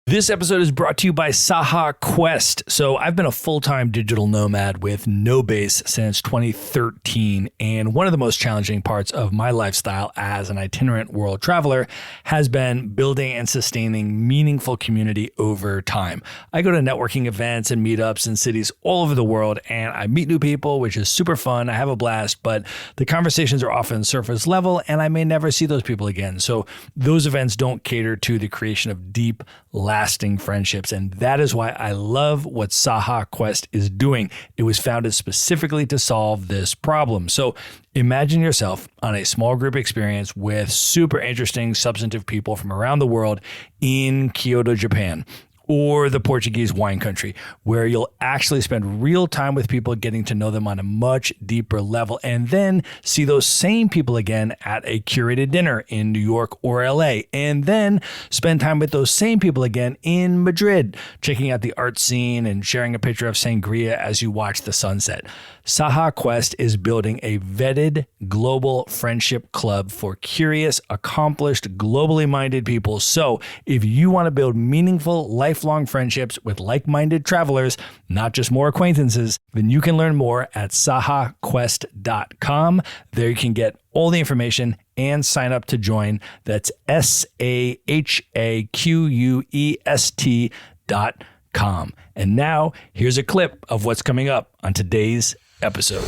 This episode is brought to you by Saha Quest. So I've been a full-time digital nomad with no base since 2013. And one of the most challenging parts of my lifestyle as an itinerant world traveler has been building and sustaining meaningful community over time. I go to networking events and meetups in cities all over the world, and I meet new people, which is super fun. I have a blast, but the conversations are often surface level, and I may never see those people again. So those events don't cater to the creation of deep, lasting friendships. And that is why I love what Saha Quest is doing. It was founded specifically to solve this problem. So imagine yourself on a small group experience with super interesting, substantive people from around the world in Kyoto, Japan, or the Portuguese wine country, where you'll actually spend real time with people, getting to know them on a much deeper level, and then see those same people again at a curated dinner in New York or LA, and then spend time with those same people again in Madrid, checking out the art scene and sharing a picture of sangria as you watch the sunset. Saha Quest is building a vetted global friendship club for curious, accomplished, globally minded people. So if you want to build meaningful, lifelong friendships with like-minded travelers, not just more acquaintances, then you can learn more at sahaquest.com. There you can get all the information and sign up to join. That's sahaquest.com. And now here's a clip of what's coming up on today's episode.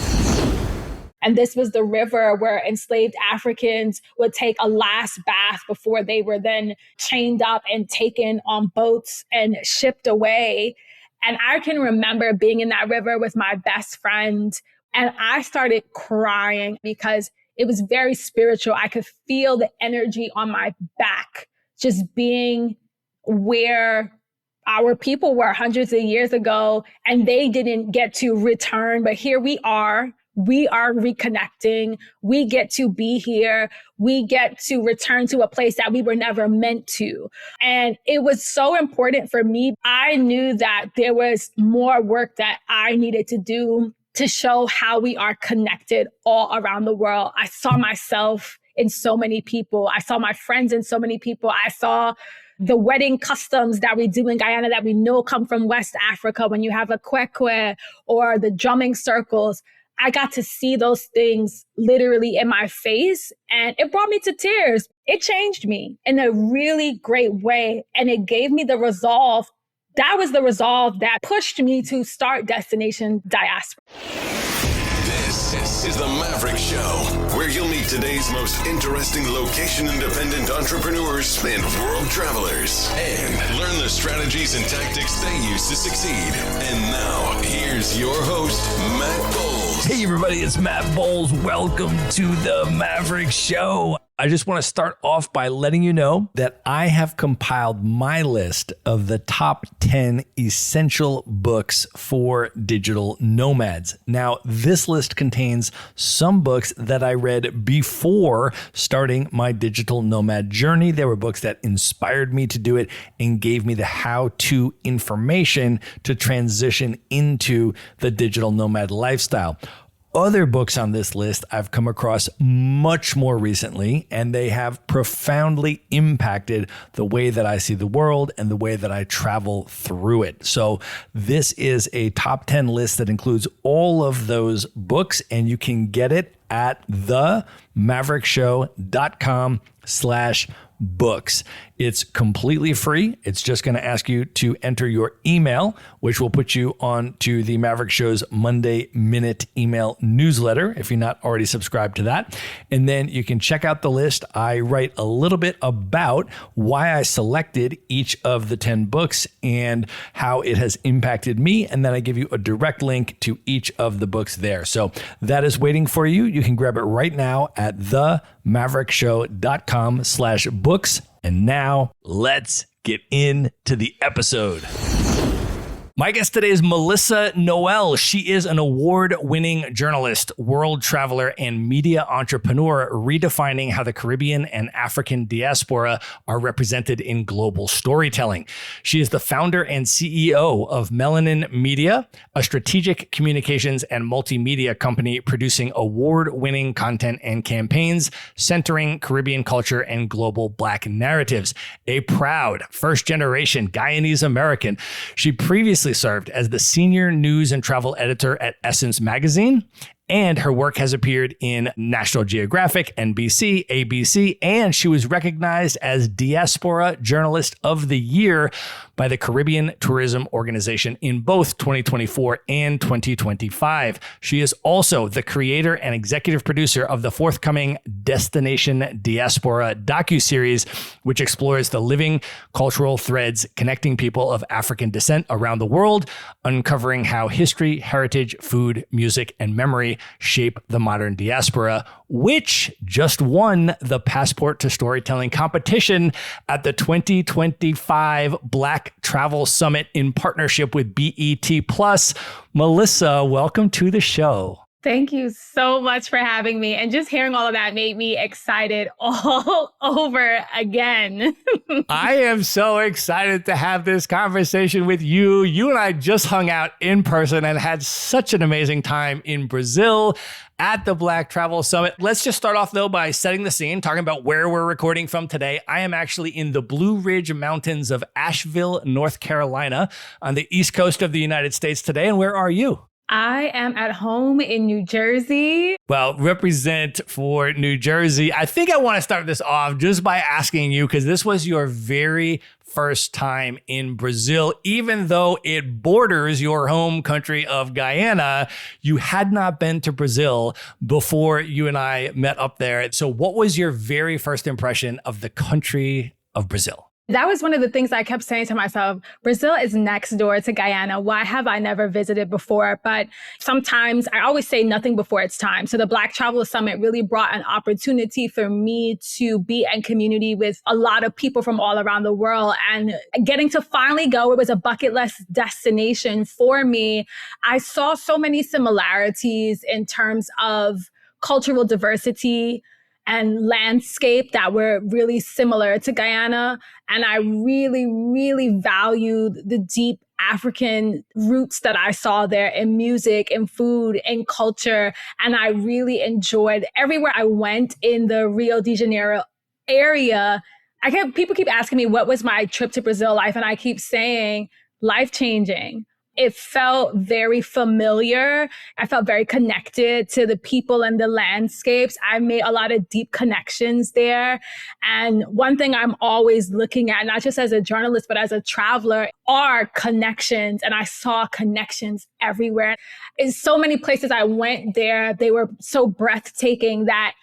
And this was the river where enslaved Africans would take a last bath before they were then chained up and taken on boats and shipped away. And I can remember being in that river with my best friend, and I started crying because it was very spiritual. I could feel the energy on my back, just being where our people were hundreds of years ago, and they didn't get to return. But here we are reconnecting. We get to be here. We get to return to a place that we were never meant to. And it was so important for me. I knew that there was more work that I needed to do to show how we are connected all around the world. I saw myself in so many people. I saw my friends in so many people. I saw the wedding customs that we do in Guyana that we know come from West Africa, when you have a kwekwe or the drumming circles. I got to see those things literally in my face, and it brought me to tears. It changed me in a really great way, and it gave me the resolve. That was the resolve that pushed me to start Destination Diaspora. This is the Maverick Show, where you'll meet today's most interesting location-independent entrepreneurs and world travelers, and learn the strategies and tactics they use to succeed. And now, here's your host, Matt Bowles. Hey everybody, it's Matt Bowles. Welcome to the Maverick Show. I just want to start off by letting you know that I have compiled my list of the top 10 essential books for digital nomads. Now, this list contains some books that I read before starting my digital nomad journey. There were books that inspired me to do it and gave me the how-to information to transition into the digital nomad lifestyle. Other books on this list I've come across much more recently, and they have profoundly impacted the way that I see the world and the way that I travel through it. So this is a top 10 list that includes all of those books, and you can get it at themaverickshow.com/books. It's completely free. It's just going to ask you to enter your email, which will put you on to the Maverick Show's Monday Minute email newsletter if you're not already subscribed to that. And then you can check out the list. I write a little bit about why I selected each of the 10 books and how it has impacted me. And then I give you a direct link to each of the books there. So that is waiting for you. You can grab it right now at themaverickshow.com/books. And now let's get into the episode. My guest today is Melissa Noel. She is an award-winning journalist, world traveler, and media entrepreneur, redefining how the Caribbean and African diaspora are represented in global storytelling. She is the founder and CEO of Melanin Media, a strategic communications and multimedia company producing award-winning content and campaigns centering Caribbean culture and global Black narratives. A proud first-generation Guyanese American, she previously served as the senior news and travel editor at Essence magazine, and her work has appeared in National Geographic, NBC, ABC, and she was recognized as Diaspora Journalist of the Year by the Caribbean Tourism Organization in both 2024 and 2025. She is also the creator and executive producer of the forthcoming Destination Diaspora docuseries, which explores the living cultural threads connecting people of African descent around the world, uncovering how history, heritage, food, music, and memory shape the modern diaspora, which just won the Passport to Storytelling competition at the 2025 Black Travel Summit in partnership with BET+. Melissa, welcome to the show. Thank you so much for having me. And just hearing all of that made me excited all over again. I am so excited to have this conversation with you. You and I just hung out in person and had such an amazing time in Brazil at the Black Travel Summit. Let's just start off, though, by setting the scene, talking about where we're recording from today. I am actually in the Blue Ridge Mountains of Asheville, North Carolina, on the East Coast of the United States today. And where are you? I am at home in New Jersey. Well, represent for New Jersey. I think I want to start this off just by asking you, because this was your very first time in Brazil, even though it borders your home country of Guyana. You had not been to Brazil before you and I met up there. So what was your very first impression of the country of Brazil? That was one of the things I kept saying to myself. Brazil is next door to Guyana. Why have I never visited before? But sometimes I always say nothing before it's time. So the Black Travel Summit really brought an opportunity for me to be in community with a lot of people from all around the world. And getting to finally go, it was a bucket list destination for me. I saw so many similarities in terms of cultural diversity and landscape that were really similar to Guyana. And I really, really valued the deep African roots that I saw there in music and food and culture. And I really enjoyed everywhere I went in the Rio de Janeiro area. People keep asking me, what was my trip to Brazil like? And I keep saying, life-changing. It felt very familiar. I felt very connected to the people and the landscapes. I made a lot of deep connections there. And one thing I'm always looking at, not just as a journalist, but as a traveler, are connections. And I saw connections everywhere. In so many places I went there, they were so breathtaking that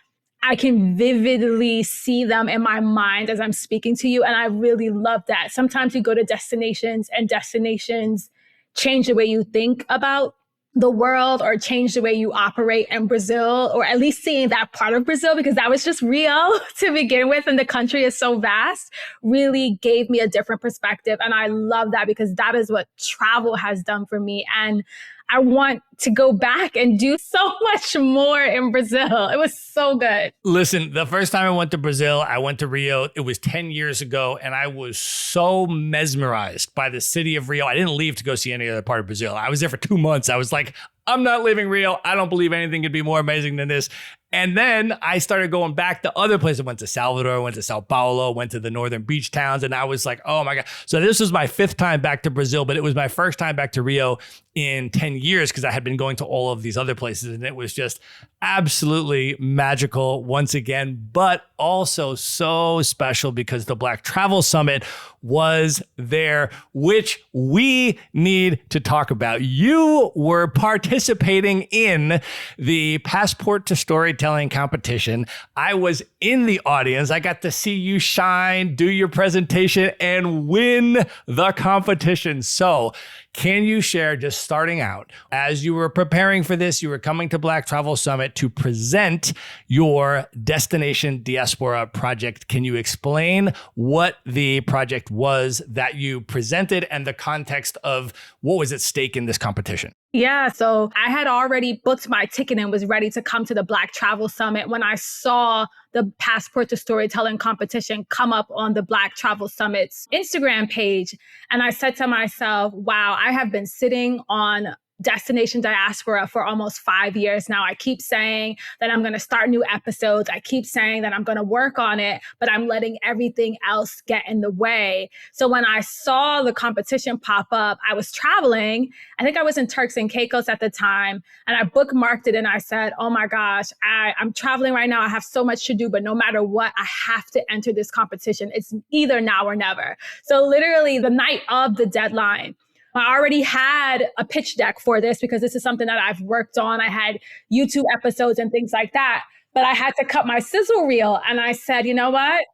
I can vividly see them in my mind as I'm speaking to you. And I really love that. Sometimes you go to destinations and destinations change the way you think about the world or change the way you operate in Brazil, or at least seeing that part of Brazil, because that was just Rio to begin with. And the country is so vast, really gave me a different perspective. And I love that because that is what travel has done for me. And I want to go back and do so much more in Brazil. It was so good. Listen, the first time I went to Brazil, I went to Rio. It was 10 years ago, and I was so mesmerized by the city of Rio. I didn't leave to go see any other part of Brazil. I was there for 2 months. I was like, I'm not leaving Rio. I don't believe anything could be more amazing than this. And then I started going back to other places. I went to Salvador, went to Sao Paulo, went to the northern beach towns. And I was like, oh my God. So this was my 5th time back to Brazil, but it was my first time back to Rio in 10 years because I had been going to all of these other places. And it was just absolutely magical once again, but also so special because the Black Travel Summit was there, which we need to talk about. You were participating in the Passport to Storytelling storytelling competition. I was in the audience. I got to see you shine, do your presentation, and win the competition. So can you share, just starting out, as you were preparing for this, you were coming to Black Travel Summit to present your Destination Diaspora project. Can you explain what the project was that you presented and the context of what was at stake in this competition? Yeah, so I had already booked my ticket and was ready to come to the Black Travel Summit when I saw the Passport to Storytelling competition come up on the Black Travel Summit's Instagram page. And I said to myself, wow, I have been sitting on Destination Diaspora for almost 5 years now. I keep saying that I'm going to start new episodes. I keep saying that I'm going to work on it, but I'm letting everything else get in the way. So when I saw the competition pop up, I was traveling. I think I was in Turks and Caicos at the time, and I bookmarked it and I said, oh my gosh, I'm traveling right now. I have so much to do, but no matter what, I have to enter this competition. It's either now or never. So literally the night of the deadline, I already had a pitch deck for this because this is something that I've worked on. I had YouTube episodes and things like that, but I had to cut my sizzle reel. And I said, you know what?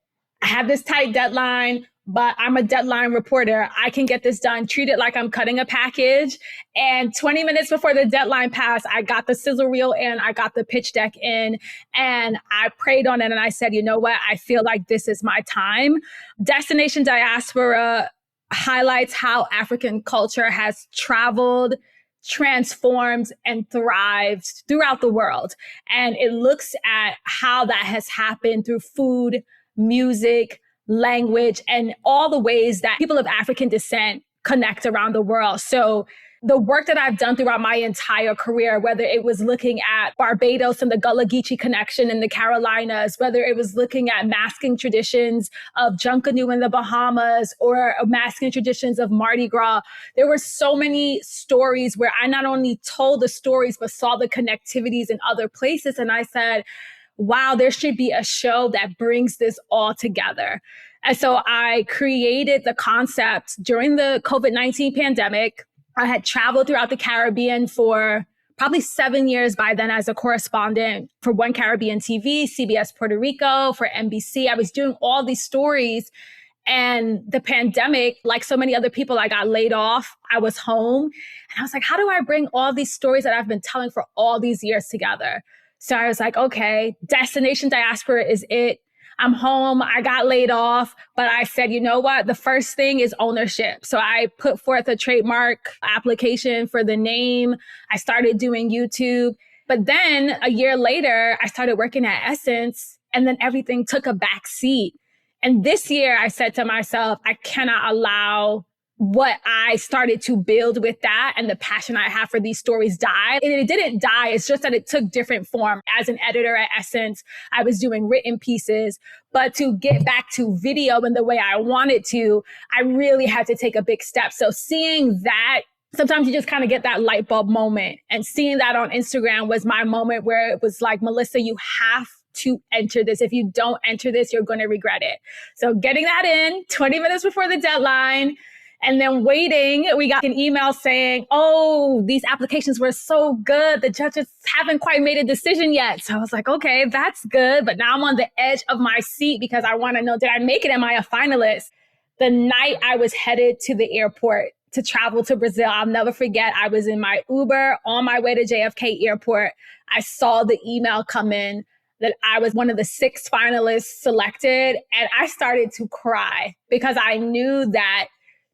I have this tight deadline, but I'm a deadline reporter. I can get this done. Treat it like I'm cutting a package. And 20 minutes before the deadline passed, I got the sizzle reel in, I got the pitch deck in, and I prayed on it. And I said, you know what? I feel like this is my time. Destination Diaspora highlights how African culture has traveled, transformed, and thrived throughout the world. And it looks at how that has happened through food, music, language, and all the ways that people of African descent connect around the world. So the work that I've done throughout my entire career, whether it was looking at Barbados and the Gullah Geechee connection in the Carolinas, whether it was looking at masking traditions of Junkanoo in the Bahamas or masking traditions of Mardi Gras, there were so many stories where I not only told the stories, but saw the connectivities in other places. And I said, wow, there should be a show that brings this all together. And so I created the concept during the COVID-19 pandemic. I had traveled throughout the Caribbean for probably 7 years by then as a correspondent for One Caribbean TV, CBS Puerto Rico, for NBC. I was doing all these stories. And the pandemic, like so many other people, I got laid off. I was home. And I was like, how do I bring all these stories that I've been telling for all these years together? So I was like, okay, Destination Diaspora is it. I'm home. I got laid off, but I said, you know what? The first thing is ownership. So I put forth a trademark application for the name. I started doing YouTube. But then a year later, I started working at Essence, and then everything took a back seat. And this year I said to myself, I cannot allow what I started to build with that and the passion I have for these stories die. And it didn't die. It's just that it took different form. As an editor at Essence, I was doing written pieces, but to get back to video in the way I wanted to, I really had to take a big step. So seeing that, sometimes you just kind of get that light bulb moment, and seeing that on Instagram was my moment where it was like, Melissa, you have to enter this. If you don't enter this, you're going to regret it. So getting that in 20 minutes before the deadline, and then waiting, we got an email saying, oh, these applications were so good. The judges haven't quite made a decision yet. So I was like, okay, that's good. But now I'm on the edge of my seat because I want to know, did I make it? Am I a finalist? The night I was headed to the airport to travel to Brazil, I'll never forget. I was in my Uber on my way to JFK airport. I saw the email come in that I was one of the 6 finalists selected. And I started to cry because I knew that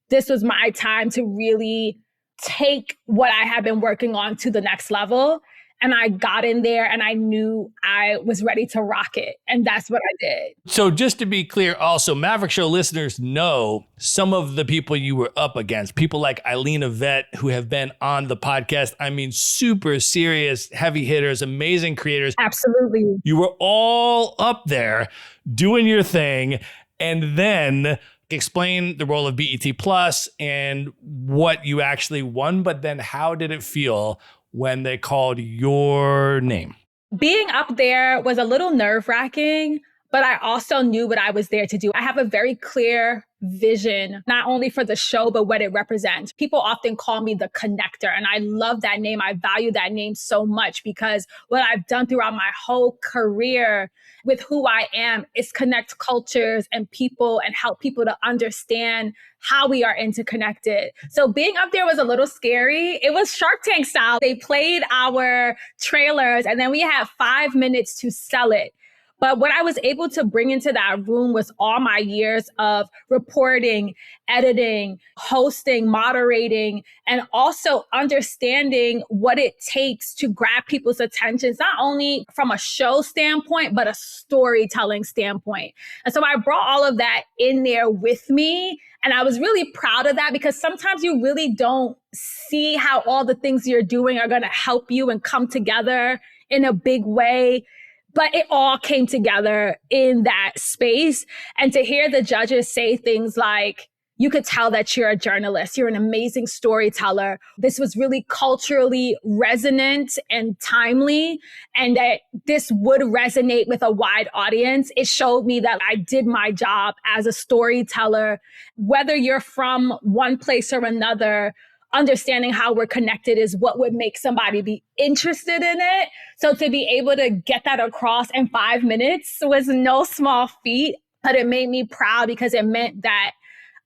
this was my time to really take what I had been working on to the next level. And I got in there and I knew I was ready to rock it. And that's what I did. So just to be clear, also, Maverick Show listeners know some of the people you were up against. People like Eileen Yvette, who have been on the podcast. I mean, super serious, heavy hitters, amazing creators. Absolutely. You were all up there doing your thing. And then explain the role of BET Plus and what you actually won, but then how did it feel when they called your name? Being up there was a little nerve-wracking, but I also knew what I was there to do. I have a very clear vision, not only for the show, but what it represents. People often call me the connector, and I love that name. I value that name so much because what I've done throughout my whole career with who I am is connect cultures and people and help people to understand how we are interconnected. So being up there was a little scary. It was Shark Tank style. They played our trailers and then we had 5 minutes to sell it. But what I was able to bring into that room was all my years of reporting, editing, hosting, moderating, and also understanding what it takes to grab people's attention, not only from a show standpoint, but a storytelling standpoint. And so I brought all of that in there with me. And I was really proud of that because sometimes you really don't see how all the things you're doing are going to help you and come together in a big way. But it all came together in that space. And to hear the judges say things like, you could tell that you're a journalist, you're an amazing storyteller. This was really culturally resonant and timely, and that this would resonate with a wide audience. It showed me that I did my job as a storyteller, whether you're from one place or another. Understanding how we're connected is what would make somebody be interested in it. So to be able to get that across in 5 minutes was no small feat, but it made me proud because it meant that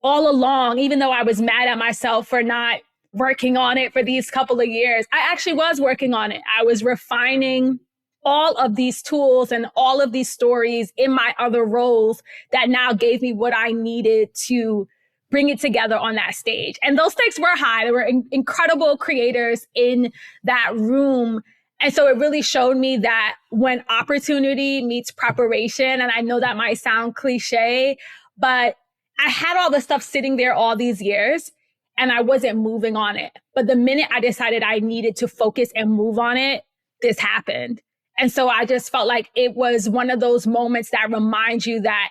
all along, even though I was mad at myself for not working on it for these couple of years, I actually was working on it. I was refining all of these tools and all of these stories in my other roles that now gave me what I needed to bring it together on that stage. And those stakes were high. There were incredible creators in that room. And so it really showed me that when opportunity meets preparation, and I know that might sound cliche, but I had all the stuff sitting there all these years and I wasn't moving on it. But the minute I decided I needed to focus and move on it, this happened. And so I just felt like it was one of those moments that remind you that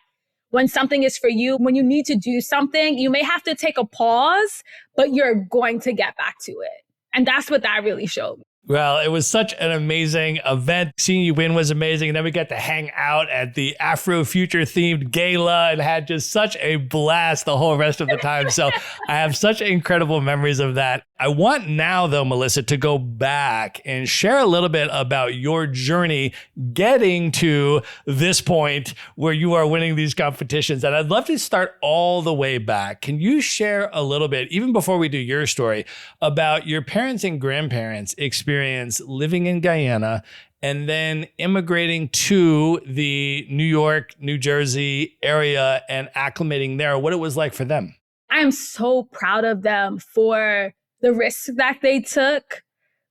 when something is for you, when you need to do something, you may have to take a pause, but you're going to get back to it. And that's what that really showed me. Well, it was such an amazing event. Seeing you win was amazing. And then we got to hang out at the Afrofuture themed gala and had just such a blast the whole rest of the time. So I have such incredible memories of that. I want now, though, Melissa, to go back and share a little bit about your journey getting to this point where you are winning these competitions. And I'd love to start all the way back. Can you share a little bit, even before we do your story, about your parents and grandparents' experience living in Guyana and then immigrating to the New York, New Jersey area and acclimating there, what it was like for them? I am so proud of them for the risks that they took,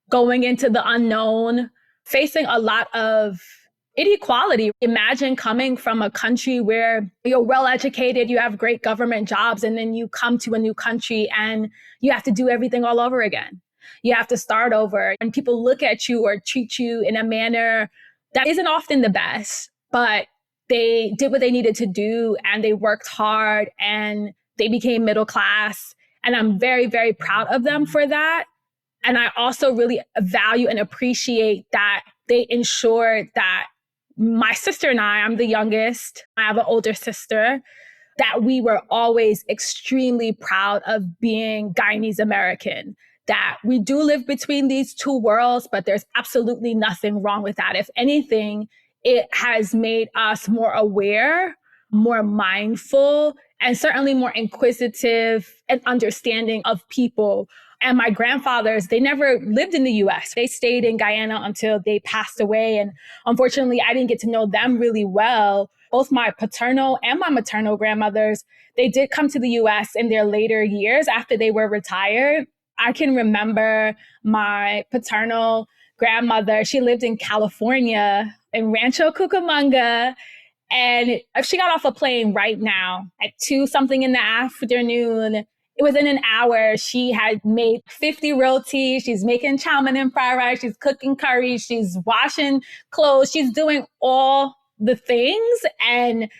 going into the unknown, facing a lot of inequality. Imagine coming from a country where you're well educated, you have great government jobs, and then you come to a new country and you have to do everything all over again. You have to start over, and people look at you or treat you in a manner that isn't often the best, but they did what they needed to do and they worked hard and they became middle class. And I'm very, very proud of them for that. And I also really value and appreciate that they ensured that my sister and I'm the youngest, I have an older sister, that we were always extremely proud of being Guyanese American, that we do live between these two worlds, but there's absolutely nothing wrong with that. If anything, it has made us more aware, more mindful, and certainly more inquisitive and understanding of people. And my grandfathers, they never lived in the US. They stayed in Guyana until they passed away. And unfortunately, I didn't get to know them really well. Both my paternal and my maternal grandmothers, they did come to the US in their later years after they were retired. I can remember my paternal grandmother, she lived in California, in Rancho Cucamonga. And if she got off a plane right now at 2-something in the afternoon, within an hour, she had made 50 rotis. She's making chow mein and fried rice. She's cooking curry. She's washing clothes. She's doing all the things. And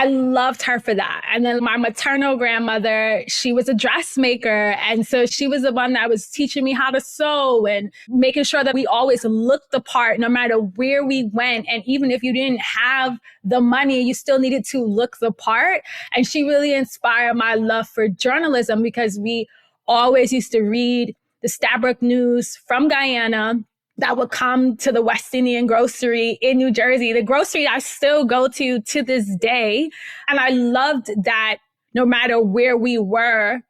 I loved her for that. And then my maternal grandmother, she was a dressmaker. And so she was the one that was teaching me how to sew and making sure that we always looked the part no matter where we went. And even if you didn't have the money, you still needed to look the part. And she really inspired my love for journalism because we always used to read the Stabroek News from Guyana that would come to the West Indian grocery in New Jersey, the grocery I still go to this day. And I loved that no matter where we were,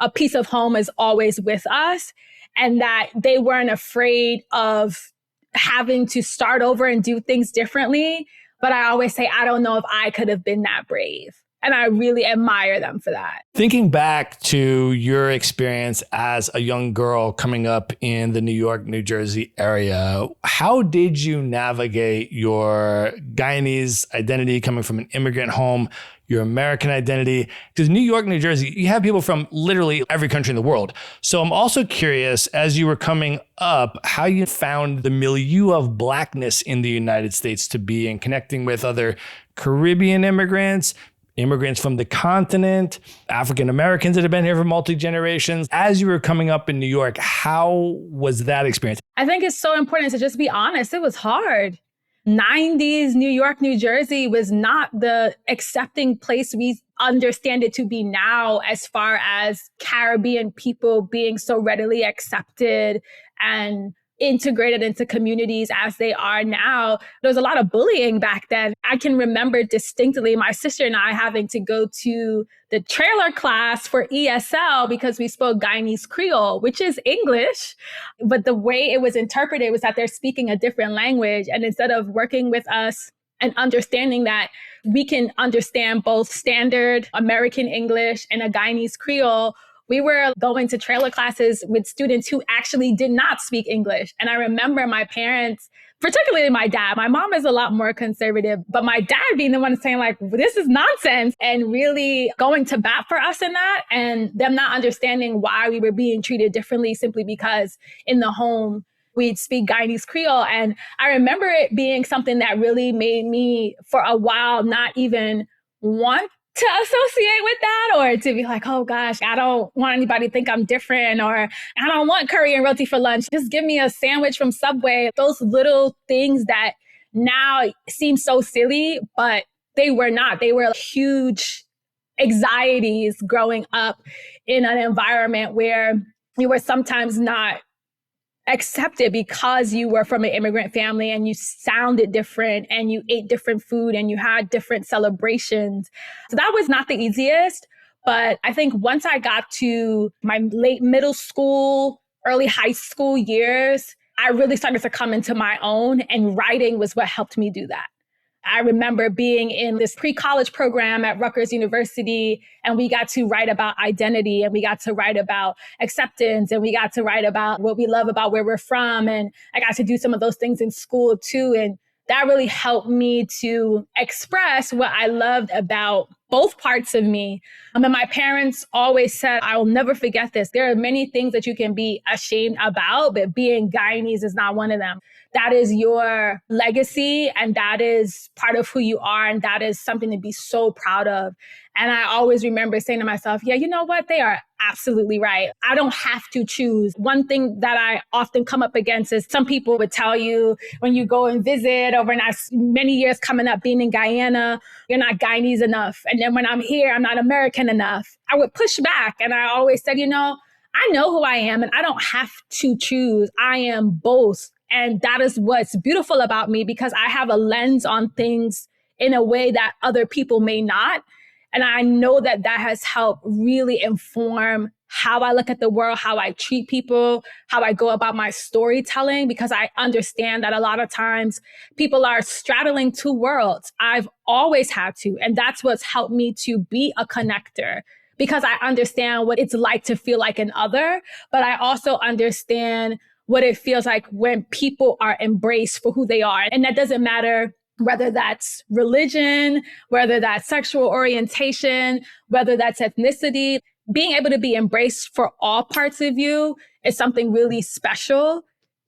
a piece of home is always with us, and that they weren't afraid of having to start over and do things differently. But I always say, I don't know if I could have been that brave. And I really admire them for that. Thinking back to your experience as a young girl coming up in the New York, New Jersey area, how did you navigate your Guyanese identity coming from an immigrant home, your American identity? Because New York, New Jersey, you have people from literally every country in the world. So I'm also curious, as you were coming up, how you found the milieu of Blackness in the United States to be and connecting with other Caribbean immigrants from the continent, African Americans that have been here for multi-generations. As you were coming up in New York, how was that experience? I think it's so important to just be honest. It was hard. 90s New York, New Jersey was not the accepting place we understand it to be now, as far as Caribbean people being so readily accepted and integrated into communities as they are now. There was a lot of bullying back then. I can remember distinctly my sister and I having to go to the trailer class for ESL because we spoke Guyanese Creole, which is English. But the way it was interpreted was that they're speaking a different language. And instead of working with us and understanding that we can understand both standard American English and a Guyanese Creole, we were going to trailer classes with students who actually did not speak English. And I remember my parents, particularly my dad, my mom is a lot more conservative, but my dad being the one saying like, this is nonsense, and really going to bat for us in that, and them not understanding why we were being treated differently simply because in the home we'd speak Guyanese Creole. And I remember it being something that really made me, for a while, not even want to associate with that, or to be like, oh gosh, I don't want anybody to think I'm different, or I don't want curry and roti for lunch. Just give me a sandwich from Subway. Those little things that now seem so silly, but they were not. They were huge anxieties growing up in an environment where you were sometimes not accepted because you were from an immigrant family and you sounded different and you ate different food and you had different celebrations. So that was not the easiest. But I think once I got to my late middle school, early high school years, I really started to come into my own, and writing was what helped me do that. I remember being in this pre-college program at Rutgers University, and we got to write about identity, and we got to write about acceptance, and we got to write about what we love about where we're from. And I got to do some of those things in school too. And that really helped me to express what I loved about both parts of me. And my parents always said, I will never forget this. There are many things that you can be ashamed about, but being Guyanese is not one of them. That is your legacy, and that is part of who you are, and that is something to be so proud of. And I always remember saying to myself, yeah, you know what? They are absolutely right. I don't have to choose. One thing that I often come up against is some people would tell you when you go and visit over many years coming up being in Guyana, you're not Guyanese enough. And then when I'm here, I'm not American enough. I would push back. And I always said, I know who I am, and I don't have to choose. I am both. And that is what's beautiful about me, because I have a lens on things in a way that other people may not. And I know that that has helped really inform how I look at the world, how I treat people, how I go about my storytelling, because I understand that a lot of times people are straddling two worlds. I've always had to. And that's what's helped me to be a connector, because I understand what it's like to feel like an other, but I also understand what it feels like when people are embraced for who they are. And that doesn't matter whether that's religion, whether that's sexual orientation, whether that's ethnicity. Being able to be embraced for all parts of you is something really special.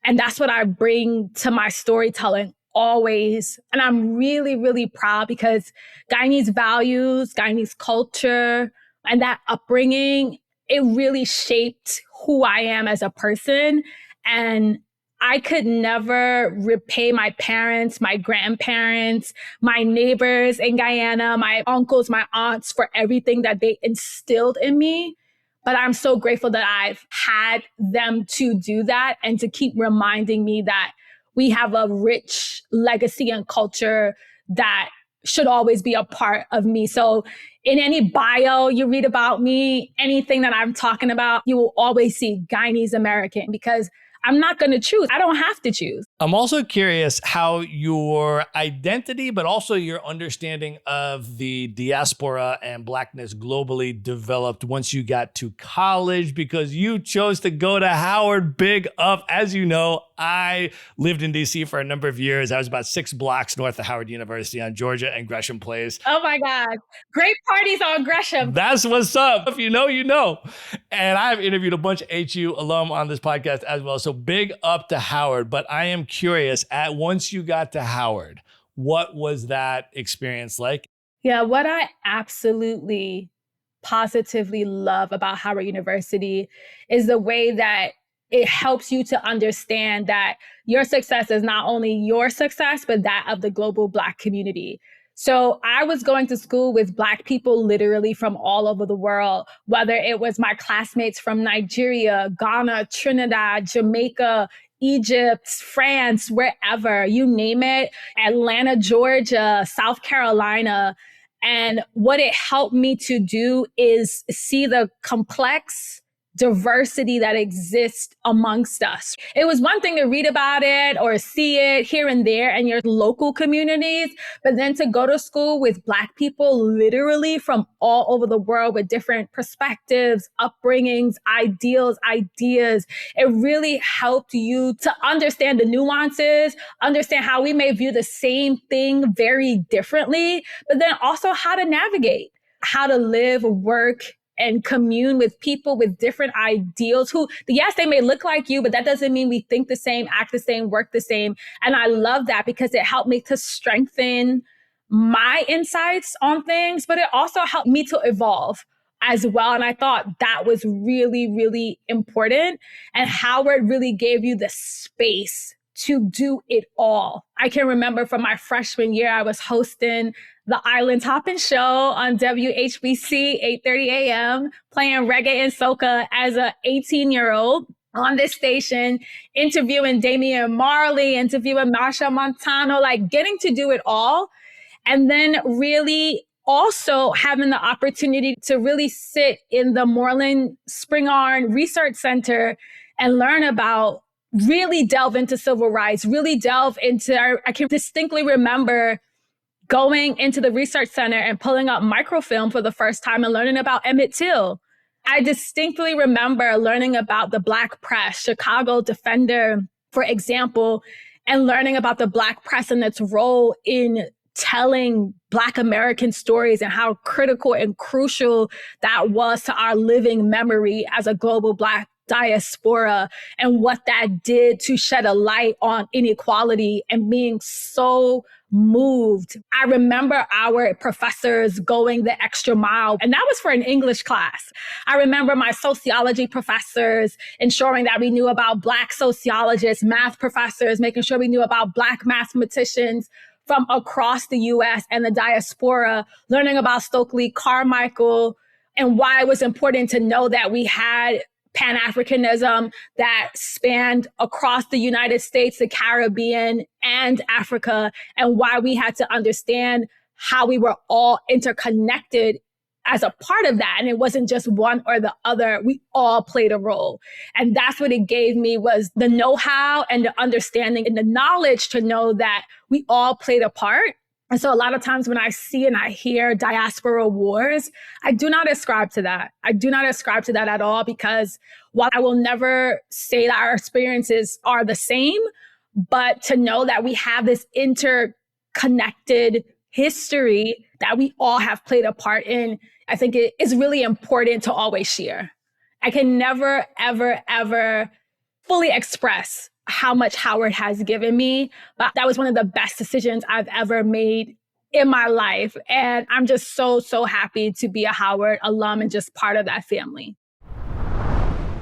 And that's what I bring to my storytelling always, and I'm really, really proud because Guyanese values, Guyanese culture, and that upbringing, it really shaped who I am as a person. And I could never repay my parents, my grandparents, my neighbors in Guyana, my uncles, my aunts for everything that they instilled in me. But I'm so grateful that I've had them to do that and to keep reminding me that we have a rich legacy and culture that should always be a part of me. So in any bio you read about me, anything that I'm talking about, you will always see Guyanese American because I'm not going to choose. I don't have to choose. I'm also curious how your identity, but also your understanding of the diaspora and Blackness globally developed once you got to college, because you chose to go to Howard. Big up. As you know, I lived in DC for a number of years. I was about 6 blocks north of Howard University on Georgia and Gresham Place. Oh my God. Great parties on Gresham. That's what's up. If you know, you know. And I've interviewed a bunch of HU alum on this podcast as well. So big up to Howard. But I am curious, once you got to Howard, what was that experience like? Yeah, what I absolutely positively love about Howard University is the way that it helps you to understand that your success is not only your success, but that of the global Black community. So I was going to school with Black people literally from all over the world, whether it was my classmates from Nigeria, Ghana, Trinidad, Jamaica, Egypt, France, wherever, you name it, Atlanta, Georgia, South Carolina. And what it helped me to do is see the complex diversity that exists amongst us. It was one thing to read about it or see it here and there in your local communities, but then to go to school with Black people literally from all over the world with different perspectives, upbringings, ideals, ideas, it really helped you to understand the nuances, understand how we may view the same thing very differently, but then also how to navigate, how to live, work, and commune with people with different ideals who, yes, they may look like you, but that doesn't mean we think the same, act the same, work the same. And I love that because it helped me to strengthen my insights on things, but it also helped me to evolve as well. And I thought that was really, really important. And Howard really gave you the space to do it all. I can remember from my freshman year, I was hosting the Island Hoppin' Show on WHBC, 8:30 a.m., playing reggae and soca as a 18-year-old on this station, interviewing Damian Marley, interviewing Marsha Montano, like getting to do it all. And then really also having the opportunity to really sit in the Moreland Spingarn Research Center and learn about, really delve into civil rights, really delve into, I can distinctly remember going into the research center and pulling up microfilm for the first time and learning about Emmett Till. I distinctly remember learning about the Black press, Chicago Defender, for example, and learning about the Black press and its role in telling Black American stories and how critical and crucial that was to our living memory as a global Black diaspora, and what that did to shed a light on inequality, and being so moved. I remember our professors going the extra mile, and that was for an English class. I remember my sociology professors ensuring that we knew about Black sociologists, math professors, making sure we knew about Black mathematicians from across the US and the diaspora, learning about Stokely Carmichael and why it was important to know that we had Pan-Africanism that spanned across the United States, the Caribbean, and Africa, and why we had to understand how we were all interconnected as a part of that. And it wasn't just one or the other. We all played a role. And that's what it gave me, was the know-how and the understanding and the knowledge to know that we all played a part. And so a lot of times when I see and I hear diaspora wars, I do not ascribe to that. I do not ascribe to that at all, because while I will never say that our experiences are the same, but to know that we have this interconnected history that we all have played a part in, I think it is really important to always share. I can never, ever, ever fully express how much Howard has given me. But that was one of the best decisions I've ever made in my life. And I'm just so, so happy to be a Howard alum and just part of that family.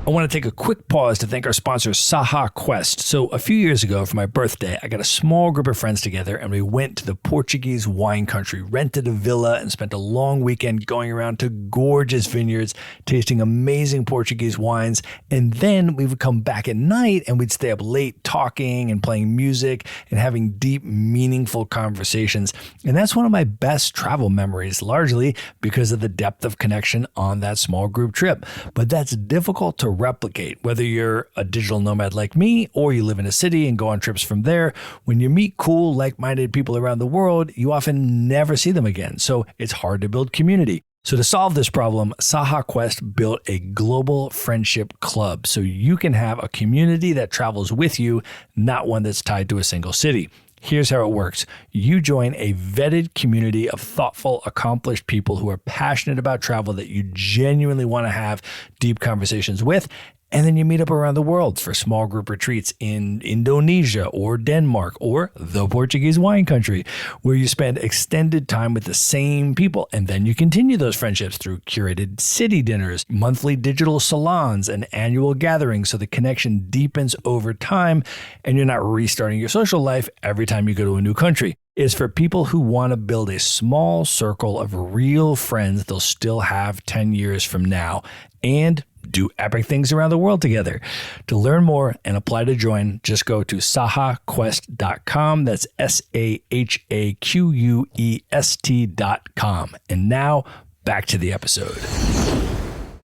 I want to take a quick pause to thank our sponsor, Saha Quest. So a few years ago for my birthday, I got a small group of friends together and we went to the Portuguese wine country, rented a villa and spent a long weekend going around to gorgeous vineyards, tasting amazing Portuguese wines. And then we would come back at night and we'd stay up late talking and playing music and having deep, meaningful conversations. And that's one of my best travel memories, largely because of the depth of connection on that small group trip. But that's difficult to replicate, whether you're a digital nomad like me or you live in a city and go on trips from there. When you meet cool, like-minded people around the world, you often never see them again. So it's hard to build community. So to solve this problem, Saha Quest built a global friendship club so you can have a community that travels with you, not one that's tied to a single city. Here's how it works. You join a vetted community of thoughtful, accomplished people who are passionate about travel that you genuinely want to have deep conversations with. And then you meet up around the world for small group retreats in Indonesia or Denmark or the Portuguese wine country, where you spend extended time with the same people. And then you continue those friendships through curated city dinners, monthly digital salons, and annual gatherings. So the connection deepens over time and you're not restarting your social life every time you go to a new country. It's for people who want to build a small circle of real friends they'll still have 10 years from now and do epic things around the world together. To learn more and apply to join, just go to sahaquest.com. That's SAHAQUEST.com. And now back to the episode.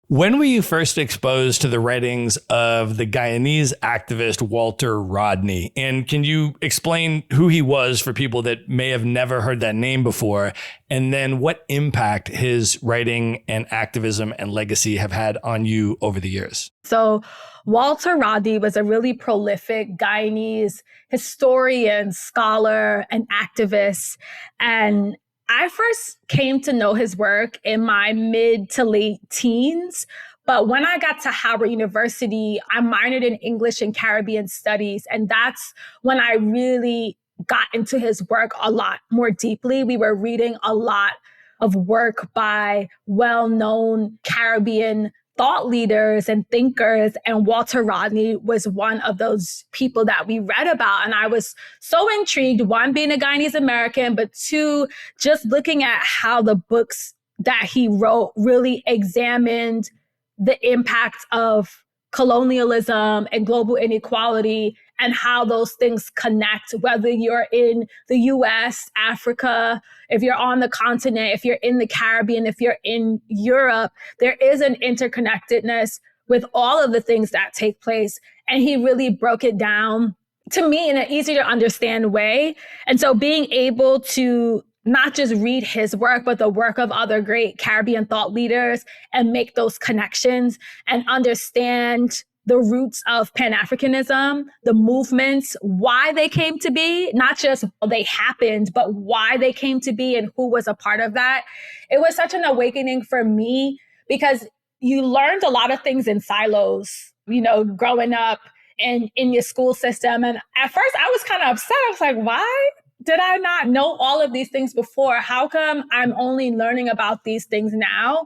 When were you first exposed to the writings of the Guyanese activist Walter Rodney? And can you explain who he was for people that may have never heard that name before? And then what impact his writing and activism and legacy have had on you over the years? So Walter Rodney was a really prolific Guyanese historian, scholar, and activist. And I first came to know his work in my mid to late teens. But when I got to Howard University, I minored in English and Caribbean studies. And that's when I really got into his work a lot more deeply. We were reading a lot of work by well-known Caribbean thought leaders and thinkers. And Walter Rodney was one of those people that we read about. And I was so intrigued, one, being a Guyanese American, but two, just looking at how the books that he wrote really examined the impact of colonialism and global inequality and how those things connect, whether you're in the US, Africa, if you're on the continent, if you're in the Caribbean, if you're in Europe, there is an interconnectedness with all of the things that take place. And he really broke it down to me in an easy to understand way. And so being able to not just read his work, but the work of other great Caribbean thought leaders and make those connections and understand the roots of Pan-Africanism, the movements, why they came to be, not just they happened, but why they came to be and who was a part of that. It was such an awakening for me because you learned a lot of things in silos, you know, growing up in your school system. And at first I was kind of upset. I was like, why did I not know all of these things before? How come I'm only learning about these things now?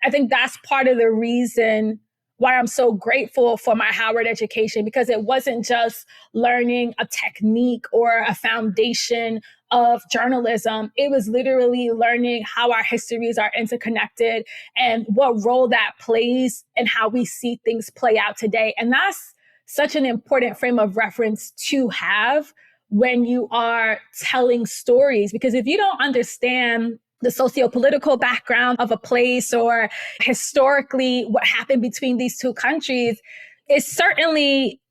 I think that's part of the reason why I'm so grateful for my Howard education, because it wasn't just learning a technique or a foundation of journalism. It was literally learning how our histories are interconnected and what role that plays and how we see things play out today. And that's such an important frame of reference to have when you are telling stories, because if you don't understand the socio-political background of a place or historically what happened between these two countries, it certainly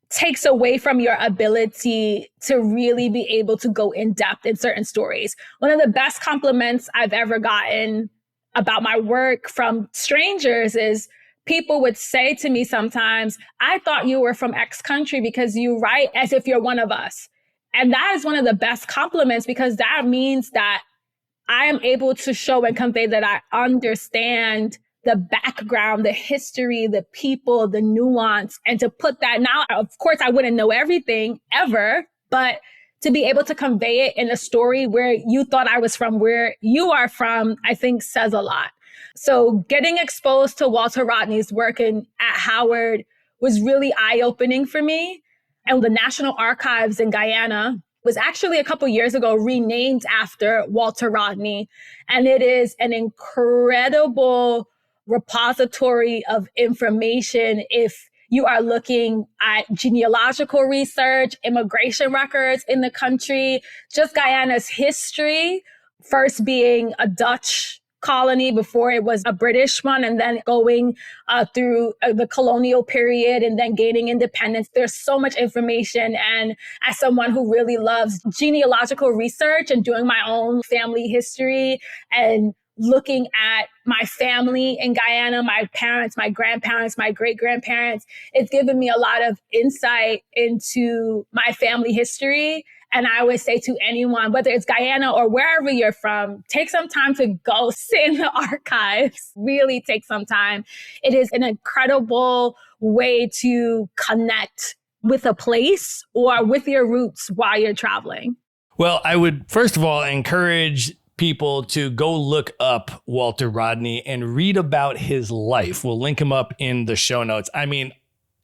takes away from your ability to really be able to go in depth in certain stories. One of the best compliments I've ever gotten about my work from strangers is people would say to me sometimes, I thought you were from X country because you write as if you're one of us. And that is one of the best compliments, because that means that I am able to show and convey that I understand the background, the history, the people, the nuance, and to put that now, of course, I wouldn't know everything ever, but to be able to convey it in a story where you thought I was from, where you are from, I think says a lot. So getting exposed to Walter Rodney's work at Howard was really eye-opening for me. And the National Archives in Guyana was actually a couple years ago renamed after Walter Rodney. And it is an incredible repository of information if you are looking at genealogical research, immigration records in the country, just Guyana's history, first being a Dutch colony before it was a British one, and then going through the colonial period and then gaining independence. There's so much information. And as someone who really loves genealogical research and doing my own family history and looking at my family in Guyana, my parents, my grandparents, my great-grandparents, it's given me a lot of insight into my family history. And I would say to anyone, whether it's Guyana or wherever you're from, take some time to go sit in the archives, really take some time. It is an incredible way to connect with a place or with your roots while you're traveling. Well, I would, first of all, encourage people to go look up Walter Rodney and read about his life. We'll link him up in the show notes. I mean,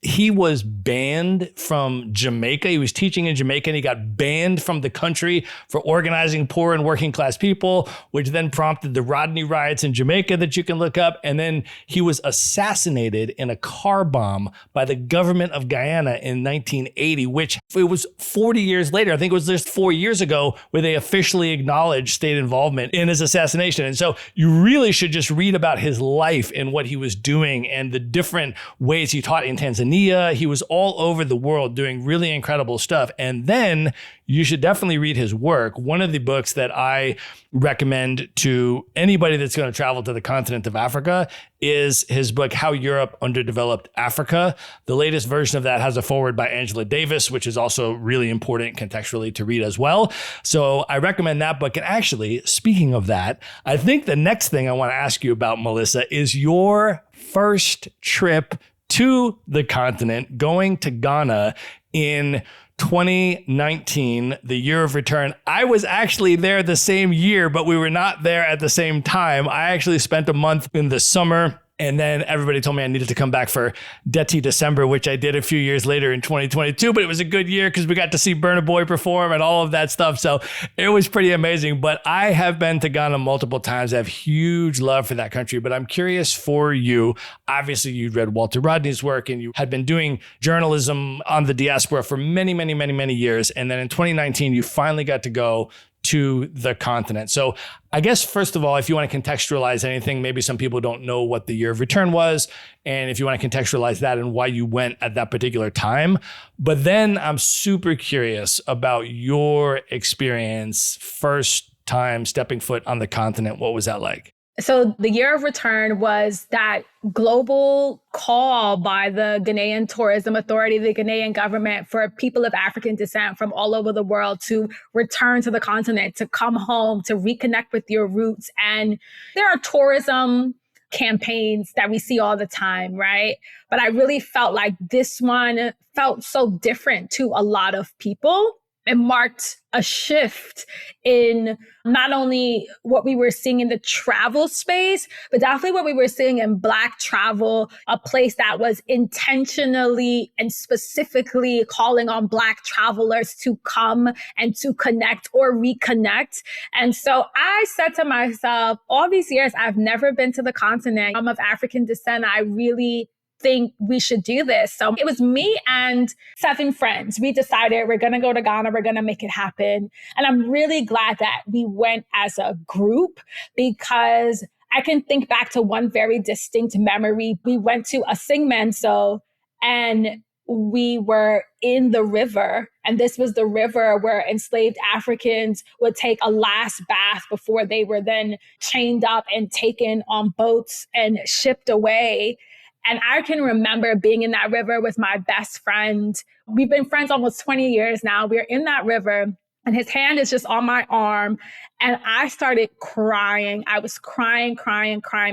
he was banned from Jamaica. He was teaching in Jamaica and he got banned from the country for organizing poor and working class people, which then prompted the Rodney riots in Jamaica that you can look up. And then he was assassinated in a car bomb by the government of Guyana in 1980, which it was 40 years later. I think it was just 4 years ago where they officially acknowledged state involvement in his assassination. And so you really should just read about his life and what he was doing and the different ways he taught in Tanzania. He was all over the world doing really incredible stuff. And then you should definitely read his work. One of the books that I recommend to anybody that's going to travel to the continent of Africa is his book, How Europe Underdeveloped Africa. The latest version of that has a foreword by Angela Davis, which is also really important contextually to read as well. So I recommend that book. And actually, speaking of that, I think the next thing I want to ask you about, Melissa, is your first trip to the continent, going to Ghana in 2019, the year of return. I was actually there the same year, but we were not there at the same time. I actually spent a month in the summer. And then everybody told me I needed to come back for Detty December, which I did a few years later in 2022. But it was a good year because we got to see Burna Boy perform and all of that stuff. So it was pretty amazing. But I have been to Ghana multiple times. I have huge love for that country. But I'm curious for you. Obviously, you'd read Walter Rodney's work and you had been doing journalism on the diaspora for many, many, many, many years. And then in 2019, you finally got to go to the continent. So I guess, first of all, if you want to contextualize anything, maybe some people don't know what the year of return was. And if you want to contextualize that and why you went at that particular time. But then I'm super curious about your experience, first time stepping foot on the continent. What was that like? So the year of return was that global call by the Ghanaian Tourism Authority, the Ghanaian government, for people of African descent from all over the world to return to the continent, to come home, to reconnect with your roots. And there are tourism campaigns that we see all the time, right? But I really felt like this one felt so different to a lot of people. It marked a shift in not only what we were seeing in the travel space, but definitely what we were seeing in Black travel, a place that was intentionally and specifically calling on Black travelers to come and to connect or reconnect. And so I said to myself, all these years, I've never been to the continent. I'm of African descent. I really think we should do this. So it was me and 7 friends. We decided we're going to go to Ghana. We're going to make it happen. And I'm really glad that we went as a group because I can think back to one very distinct memory. We went to a Singmanso and we were in the river. And this was the river where enslaved Africans would take a last bath before they were then chained up and taken on boats and shipped away. And I can remember being in that river with my best friend. We've been friends almost 20 years now. We're in that river and his hand is just on my arm. And I started crying. I was crying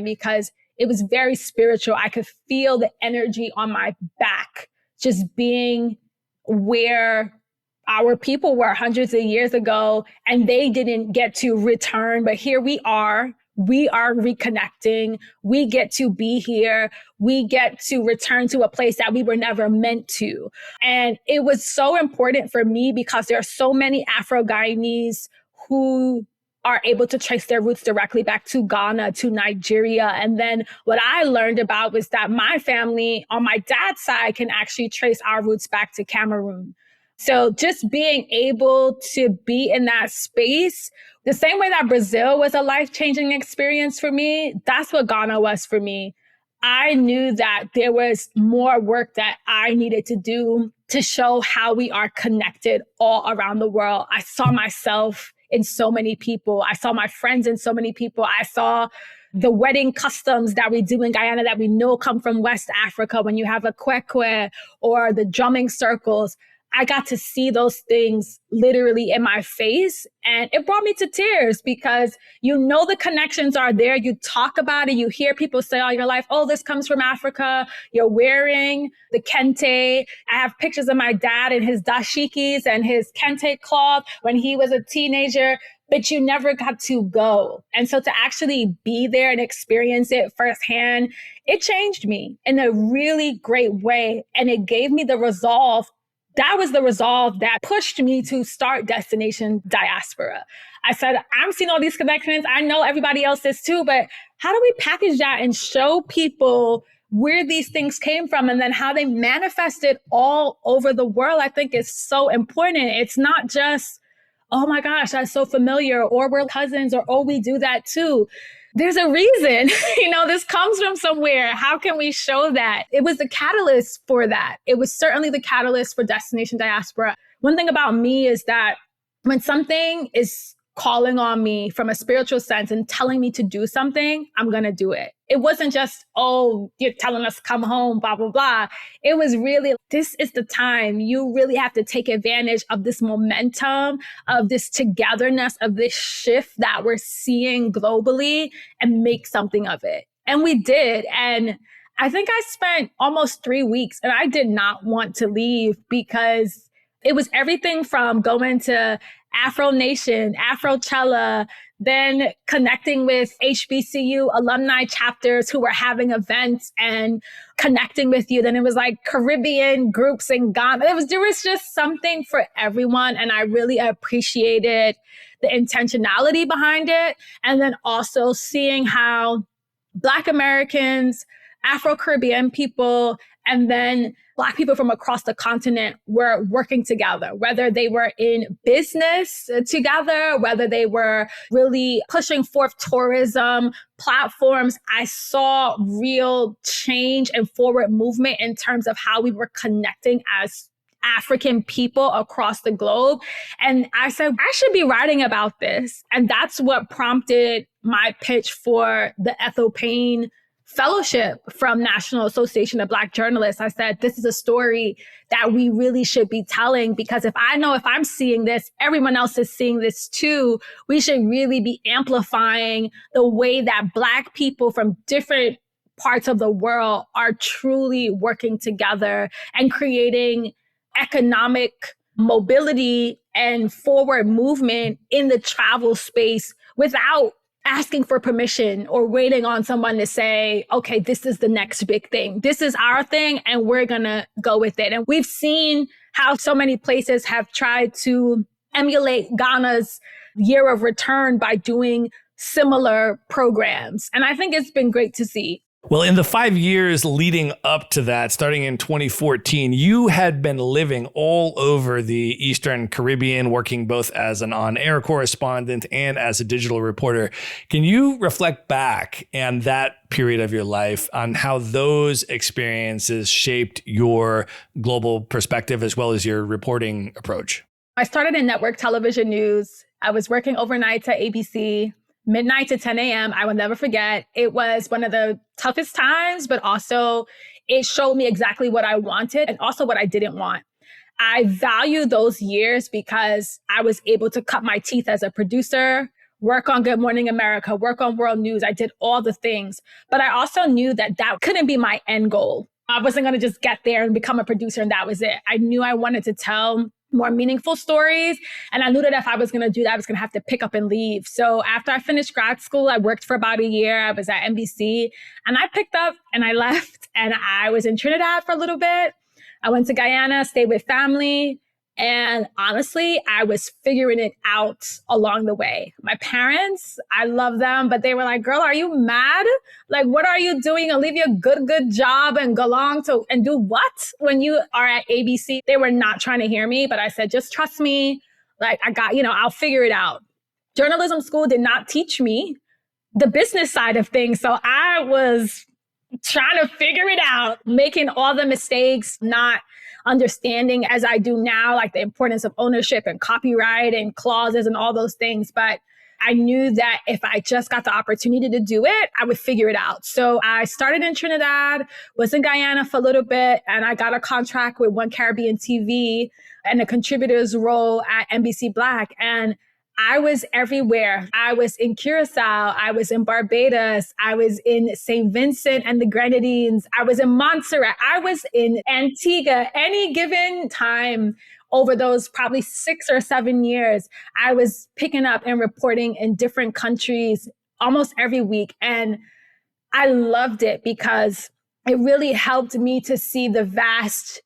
because It was very spiritual. I could feel the energy on my back, just being where our people were hundreds of years ago, and they didn't get to return. But here we are reconnecting. We get to be here. We get to return to a place that we were never meant to. And it was so important for me because there are so many Afro-Guyanese who are able to trace their roots directly back to Ghana, to Nigeria. And then what I learned about was that my family on my dad's side can actually trace our roots back to Cameroon. So just being able to be in that space, the same way that Brazil was a life-changing experience for me, that's what Ghana was for me. I knew that there was more work that I needed to do to show how we are connected all around the world. I saw myself in so many people. I saw my friends in so many people. I saw the wedding customs that we do in Guyana that we know come from West Africa, when you have a kwekwe or the drumming circles. I got to see those things literally in my face, and it brought me to tears because you know the connections are there. You talk about it. You hear people say all your life, oh, this comes from Africa. You're wearing the kente. I have pictures of my dad in his dashikis and his kente cloth when he was a teenager, but you never got to go. And so to actually be there and experience it firsthand, it changed me in a really great way. And it gave me the resolve. That was the resolve that pushed me to start Destination Diaspora. I said, I'm seeing all these connections. I know everybody else is too, but how do we package that and show people where these things came from and then how they manifested all over the world? I think is so important. It's not just, oh my gosh, that's so familiar, or we're cousins, or oh, we do that too. There's a reason, this comes from somewhere. How can we show that? It was the catalyst for that. It was certainly the catalyst for Destination Diaspora. One thing about me is that when something is calling on me from a spiritual sense and telling me to do something, I'm going to do it. It wasn't just, oh, you're telling us come home, blah, blah, blah. It was really, this is the time. You really have to take advantage of this momentum, of this togetherness, of this shift that we're seeing globally and make something of it. And we did. And I think I spent almost 3 weeks and I did not want to leave because it was everything from going to Afro Nation, Afrochella, then connecting with HBCU alumni chapters who were having events and connecting with you. Then it was like Caribbean groups in Ghana. There was just something for everyone. And I really appreciated the intentionality behind it. And then also seeing how Black Americans, Afro-Caribbean people, and then Black people from across the continent were working together, whether they were in business together, whether they were really pushing forth tourism platforms. I saw real change and forward movement in terms of how we were connecting as African people across the globe. And I said, I should be writing about this. And that's what prompted my pitch for the Ethel Payne Fellowship from National Association of Black Journalists. I said, this is a story that we really should be telling, because if I'm seeing this, everyone else is seeing this too. We should really be amplifying the way that Black people from different parts of the world are truly working together and creating economic mobility and forward movement in the travel space without asking for permission or waiting on someone to say, okay, this is the next big thing. This is our thing and we're going to go with it. And we've seen how so many places have tried to emulate Ghana's year of return by doing similar programs. And I think it's been great to see. Well, in the 5 years leading up to that, starting in 2014, you had been living all over the Eastern Caribbean, working both as an on-air correspondent and as a digital reporter. Can you reflect back on that period of your life on how those experiences shaped your global perspective as well as your reporting approach? I started in network television news. I was working overnight at ABC. Midnight to 10 a.m. I will never forget. It was one of the toughest times, but also it showed me exactly what I wanted and also what I didn't want. I value those years because I was able to cut my teeth as a producer, work on Good Morning America, work on World News. I did all the things. But I also knew that that couldn't be my end goal. I wasn't going to just get there and become a producer and that was it. I knew I wanted to tell more meaningful stories. And I knew that if I was going to do that, I was going to have to pick up and leave. So after I finished grad school, I worked for about a year. I was at NBC and I picked up and I left and I was in Trinidad for a little bit. I went to Guyana, stayed with family. And honestly, I was figuring it out along the way. My parents, I love them, but they were like, girl, are you mad? Like, what are you doing? You'll leave your good job and go along to and do what when you are at ABC? They were not trying to hear me, but I said, just trust me. Like, I'll figure it out. Journalism school did not teach me the business side of things. So I was trying to figure it out, making all the mistakes, not understanding as I do now, like the importance of ownership and copyright and clauses and all those things. But I knew that if I just got the opportunity to do it, I would figure it out. So I started in Trinidad, was in Guyana for a little bit, and I got a contract with One Caribbean TV and a contributor's role at NBC Black. And I was everywhere. I was in Curacao. I was in Barbados. I was in St. Vincent and the Grenadines. I was in Montserrat. I was in Antigua. Any given time over those probably 6 or 7 years, I was picking up and reporting in different countries almost every week. And I loved it because it really helped me to see the vast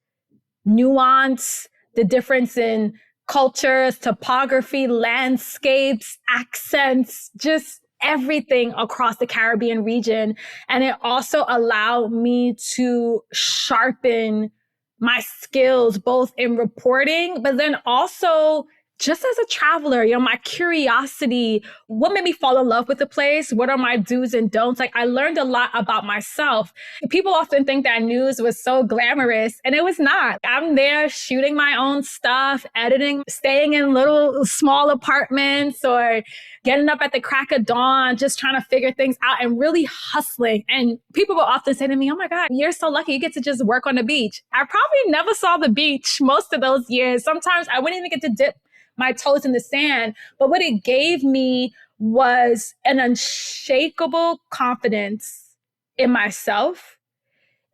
nuance, the difference in cultures, topography, landscapes, accents, just everything across the Caribbean region. And it also allowed me to sharpen my skills, both in reporting, but then also just as a traveler, my curiosity, what made me fall in love with the place? What are my do's and don'ts? Like, I learned a lot about myself. People often think that news was so glamorous, and it was not. I'm there shooting my own stuff, editing, staying in little small apartments or getting up at the crack of dawn, just trying to figure things out and really hustling. And people will often say to me, oh my God, you're so lucky you get to just work on the beach. I probably never saw the beach most of those years. Sometimes I wouldn't even get to dip my toes in the sand. But what it gave me was an unshakable confidence in myself,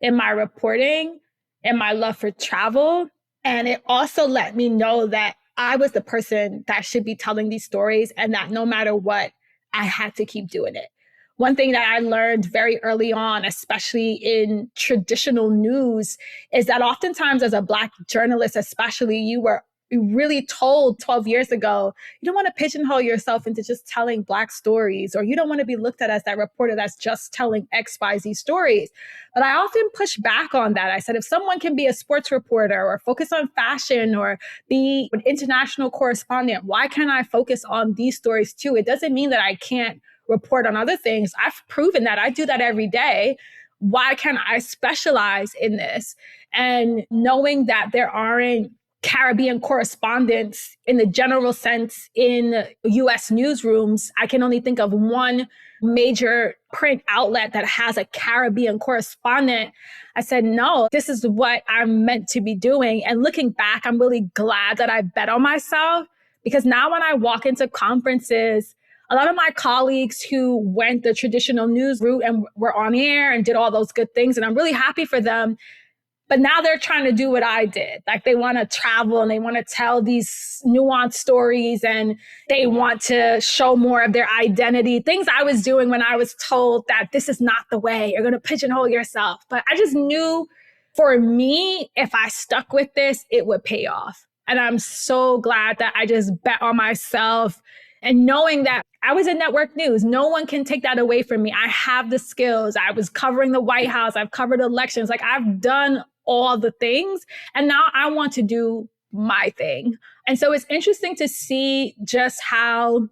in my reporting, in my love for travel. And it also let me know that I was the person that should be telling these stories and that no matter what, I had to keep doing it. One thing that I learned very early on, especially in traditional news, is that oftentimes as a Black journalist, especially, you were really told 12 years ago, you don't want to pigeonhole yourself into just telling Black stories, or you don't want to be looked at as that reporter that's just telling XYZ stories. But I often push back on that. I said, if someone can be a sports reporter or focus on fashion or be an international correspondent, why can't I focus on these stories too? It doesn't mean that I can't report on other things. I've proven that I do that every day. Why can't I specialize in this? And knowing that there aren't Caribbean correspondents in the general sense in US newsrooms, I can only think of one major print outlet that has a Caribbean correspondent. I said, no, this is what I'm meant to be doing. And looking back, I'm really glad that I bet on myself, because now when I walk into conferences, a lot of my colleagues who went the traditional news route and were on air and did all those good things, and I'm really happy for them. But now they're trying to do what I did. Like, they want to travel and they want to tell these nuanced stories and they want to show more of their identity. Things I was doing when I was told that this is not the way, you're going to pigeonhole yourself. But I just knew for me, if I stuck with this, it would pay off. And I'm so glad that I just bet on myself. And knowing that I was in network news, no one can take that away from me. I have the skills. I was covering the White House. I've covered elections. Like, I've done all the things. And now I want to do my thing. And so it's interesting to see just how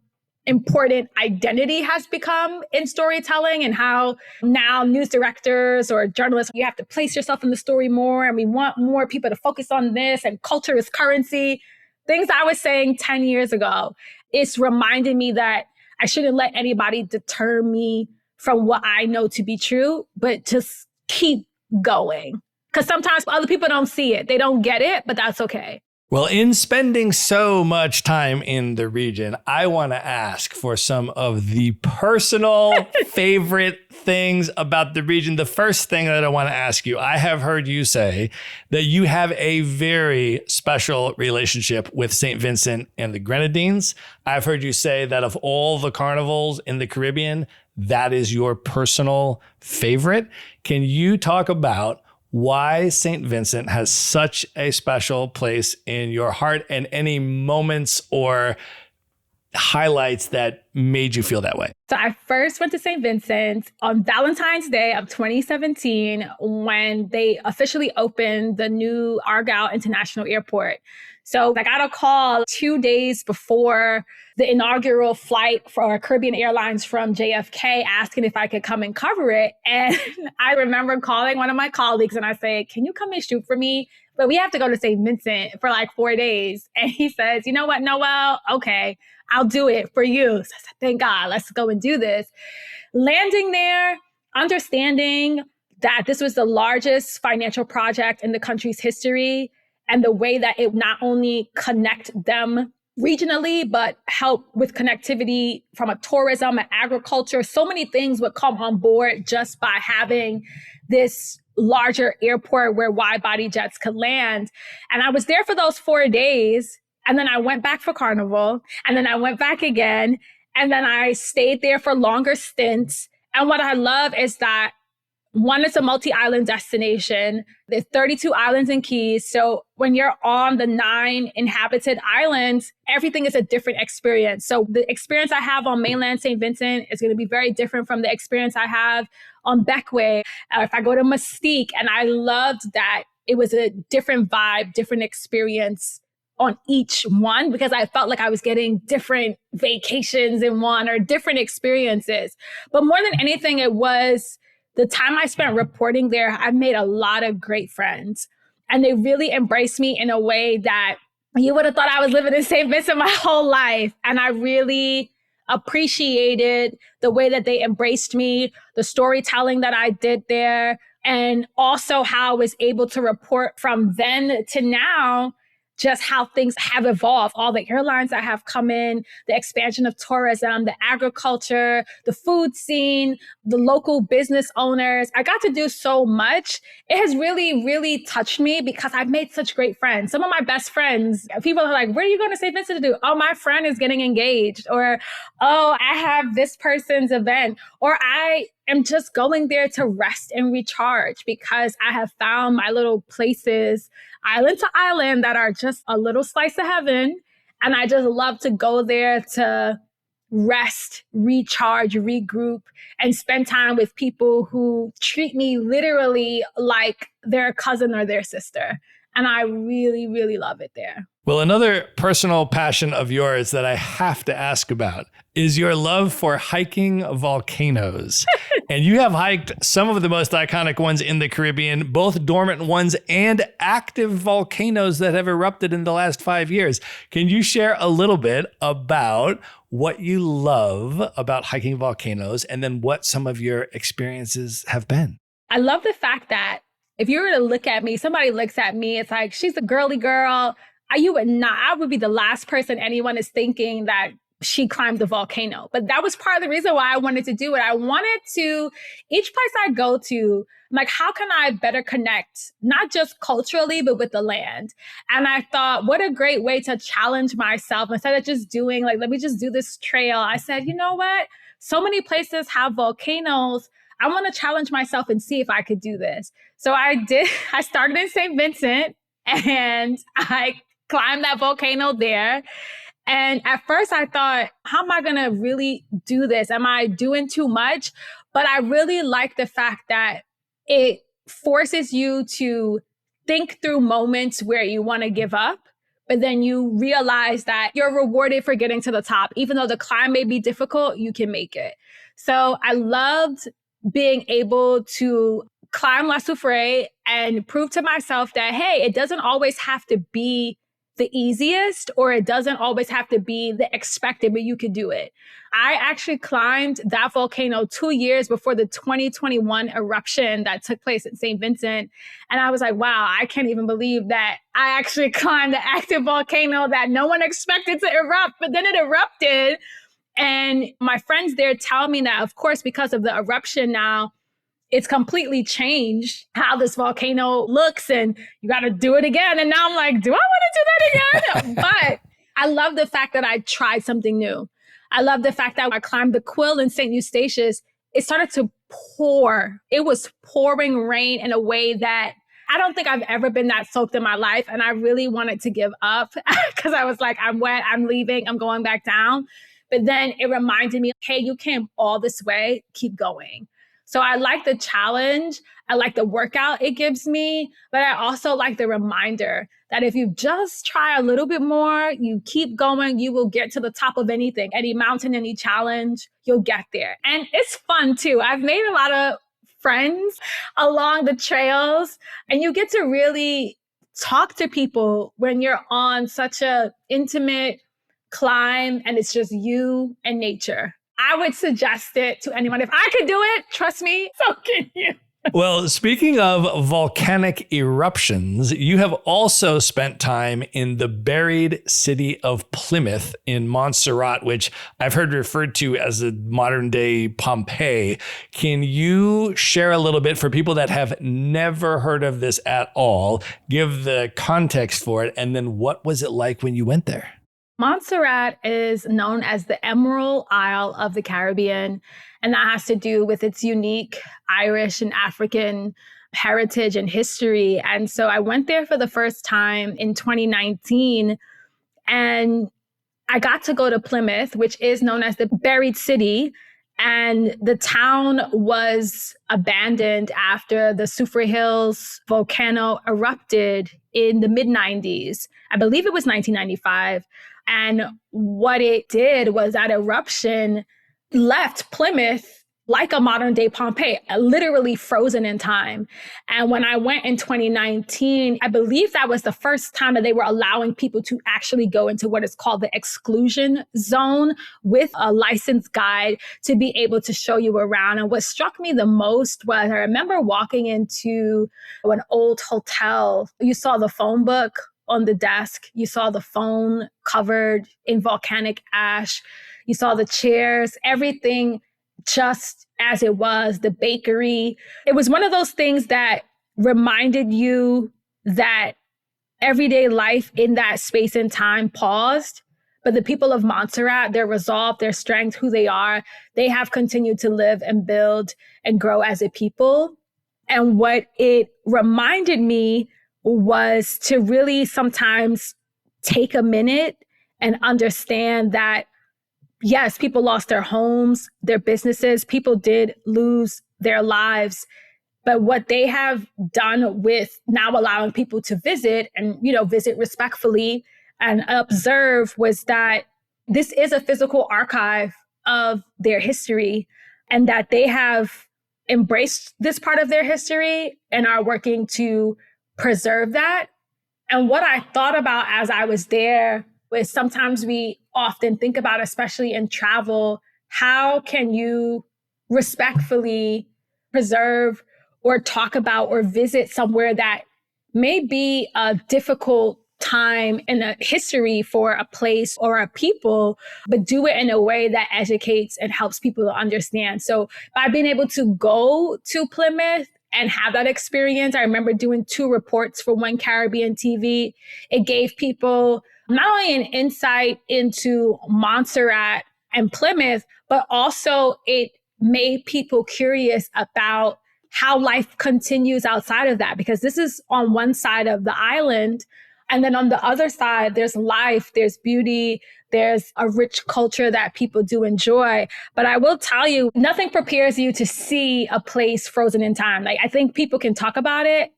important identity has become in storytelling, and how now news directors or journalists, you have to place yourself in the story more. And we want more people to focus on this, and culture is currency. Things I was saying 10 years ago. It's reminded me that I shouldn't let anybody deter me from what I know to be true, but just keep going. Because sometimes other people don't see it. They don't get it, but that's okay. Well, in spending so much time in the region, I want to ask for some of the personal favorite things about the region. The first thing that I want to ask you, I have heard you say that you have a very special relationship with St. Vincent and the Grenadines. I've heard you say that of all the carnivals in the Caribbean, that is your personal favorite. Can you talk about why St. Vincent has such a special place in your heart and any moments or highlights that made you feel that way? So I first went to St. Vincent on Valentine's Day of 2017 when they officially opened the new Argyle International Airport. So I got a call 2 days before the inaugural flight for Caribbean Airlines from JFK asking if I could come and cover it. And I remember calling one of my colleagues and I said, can you come and shoot for me? But we have to go to St. Vincent for like 4 days. And he says, you know what, Noel? Okay, I'll do it for you. So I said, thank God, let's go and do this. Landing there, understanding that this was the largest financial project in the country's history, and the way that it not only connect them regionally, but help with connectivity from a tourism and agriculture. So many things would come on board just by having this larger airport where wide-body jets could land. And I was there for those 4 days. And then I went back for Carnival. And then I went back again. And then I stayed there for longer stints. And what I love is that one, it's a multi-island destination. There's 32 islands and keys. So when you're on the 9 inhabited islands, everything is a different experience. So the experience I have on mainland St. Vincent is going to be very different from the experience I have on Bequia. If I go to Mystique, and I loved that it was a different vibe, different experience on each one, because I felt like I was getting different vacations in one or different experiences. But more than anything, it was the time I spent reporting there. I made a lot of great friends, and they really embraced me in a way that you would have thought I was living in St. Vincent my whole life. And I really appreciated the way that they embraced me, the storytelling that I did there, and also how I was able to report from then to now just how things have evolved, all the airlines that have come in, the expansion of tourism, the agriculture, the food scene, the local business owners. I got to do so much. It has really, really touched me because I've made such great friends. Some of my best friends, people are like, where are you going to St. Vincent to do? Oh, my friend is getting engaged. Or, oh, I have this person's event. Or I am just going there to rest and recharge because I have found my little places, island to island, that are just a little slice of heaven. And I just love to go there to rest, recharge, regroup, and spend time with people who treat me literally like their cousin or their sister. And I really, really love it there. Well, another personal passion of yours that I have to ask about is your love for hiking volcanoes. And you have hiked some of the most iconic ones in the Caribbean, both dormant ones and active volcanoes that have erupted in the last 5 years. Can you share a little bit about what you love about hiking volcanoes and then what some of your experiences have been? I love the fact that if you were to look at me, somebody looks at me, it's like, she's a girly girl. I would be the last person anyone is thinking that she climbed the volcano. But that was part of the reason why I wanted to do it. I wanted to, each place I go to, I'm like, how can I better connect, not just culturally, but with the land? And I thought, what a great way to challenge myself instead of just doing like, let me just do this trail. I said, you know what? So many places have volcanoes. I want to challenge myself and see if I could do this. So I did. I started in St. Vincent and I climbed that volcano there. And at first I thought, how am I going to really do this? Am I doing too much? But I really like the fact that it forces you to think through moments where you want to give up, but then you realize that you're rewarded for getting to the top. Even though the climb may be difficult, you can make it. So I loved being able to climb La Soufrière and prove to myself that, hey, it doesn't always have to be the easiest, or it doesn't always have to be the expected, but you could do it. I actually climbed that volcano 2 years before the 2021 eruption that took place at St. Vincent. And I was like, wow, I can't even believe that I actually climbed the active volcano that no one expected to erupt, but then it erupted. And my friends there tell me that, of course, because of the eruption now, it's completely changed how this volcano looks and you got to do it again. And now I'm like, do I want to do that again? But I love the fact that I tried something new. I love the fact that I climbed the Quill in St. Eustatius. It started to pour. It was pouring rain in a way that I don't think I've ever been that soaked in my life. And I really wanted to give up because I was like, I'm wet, I'm leaving, I'm going back down. But then it reminded me, hey, you came all this way, keep going. So I like the challenge. I like the workout it gives me, but I also like the reminder that if you just try a little bit more, you keep going, you will get to the top of anything, any mountain, any challenge, you'll get there. And it's fun too. I've made a lot of friends along the trails, and you get to really talk to people when you're on such a intimate climb and it's just you and nature. I would suggest it to anyone. If I could do it, trust me, so can you. Well, speaking of volcanic eruptions, you have also spent time in the buried city of Plymouth in Montserrat, which I've heard referred to as the modern day Pompeii. Can you share a little bit for people that have never heard of this at all? Give the context for it. And then what was it like when you went there? Montserrat is known as the Emerald Isle of the Caribbean, and that has to do with its unique Irish and African heritage and history. And so I went there for the first time in 2019, and I got to go to Plymouth, which is known as the buried city. And the town was abandoned after the Soufriere Hills volcano erupted in the mid-90s. I believe it was 1995. And what it did was that eruption left Plymouth like a modern day Pompeii, literally frozen in time. And when I went in 2019, I believe that was the first time that they were allowing people to actually go into what is called the exclusion zone with a licensed guide to be able to show you around. And what struck me the most was I remember walking into an old hotel. You saw the phone book on the desk. You saw the phone covered in volcanic ash. You saw the chairs, everything just as it was, the bakery. It was one of those things that reminded you that everyday life in that space and time paused. But the people of Montserrat, their resolve, their strength, who they are, they have continued to live and build and grow as a people. And what it reminded me was to really sometimes take a minute and understand that, yes, people lost their homes, their businesses, people did lose their lives. But what they have done with now allowing people to visit and, visit respectfully and observe was that this is a physical archive of their history, and that they have embraced this part of their history and are working to preserve that. And what I thought about as I was there was sometimes we often think about, especially in travel, how can you respectfully preserve or talk about or visit somewhere that may be a difficult time in a history for a place or a people, but do it in a way that educates and helps people to understand. So by being able to go to Plymouth and have that experience, I remember doing 2 reports for One Caribbean TV. It gave people not only an insight into Montserrat and Plymouth, but also it made people curious about how life continues outside of that, because this is on one side of the island. And then on the other side, there's life, there's beauty, there's a rich culture that people do enjoy. But I will tell you, nothing prepares you to see a place frozen in time. Like, I think people can talk about it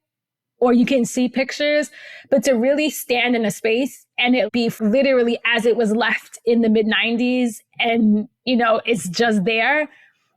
or you can see pictures, but to really stand in a space and it be literally as it was left in the mid-90s and, it's just there,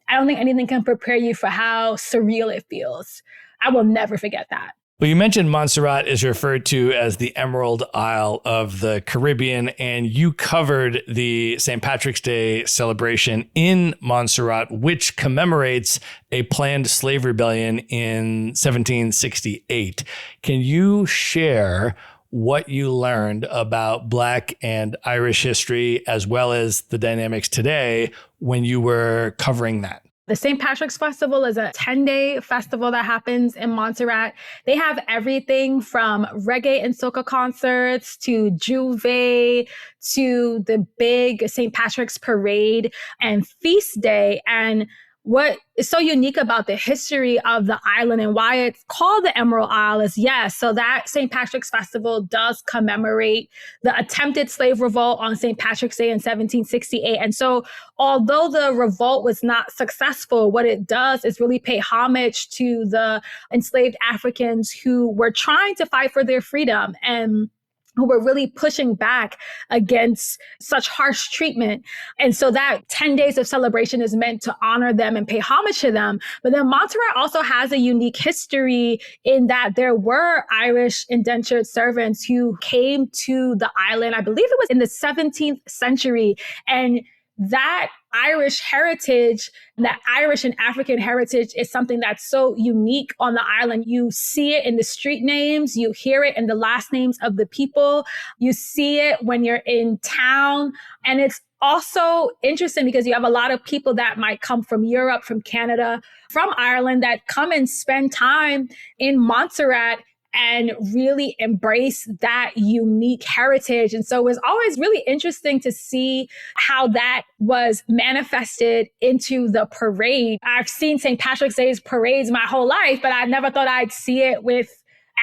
I don't think anything can prepare you for how surreal it feels. I will never forget that. Well, you mentioned Montserrat is referred to as the Emerald Isle of the Caribbean, and you covered the St. Patrick's Day celebration in Montserrat, which commemorates a planned slave rebellion in 1768. Can you share what you learned about Black and Irish history, as well as the dynamics today when you were covering that? The St. Patrick's Festival is a 10-day festival that happens in Montserrat. They have everything from reggae and soca concerts to Juve to the big St. Patrick's Parade and Feast Day. And what is so unique about the history of the island and why it's called the Emerald Isle is, yes, so that St. Patrick's Festival does commemorate the attempted slave revolt on St. Patrick's Day in 1768. And so although the revolt was not successful, what it does is really pay homage to the enslaved Africans who were trying to fight for their freedom and who were really pushing back against such harsh treatment. And so that 10 days of celebration is meant to honor them and pay homage to them. But then Montserrat also has a unique history in that there were Irish indentured servants who came to the island, I believe it was in the 17th century. And that Irish heritage, that Irish and African heritage is something that's so unique on the island. You see it in the street names, you hear it in the last names of the people, you see it when you're in town. And it's also interesting because you have a lot of people that might come from Europe, from Canada, from Ireland that come and spend time in Montserrat and really embrace that unique heritage. And so it was always really interesting to see how that was manifested into the parade. I've seen St. Patrick's Day's parades my whole life, but I never thought I'd see it with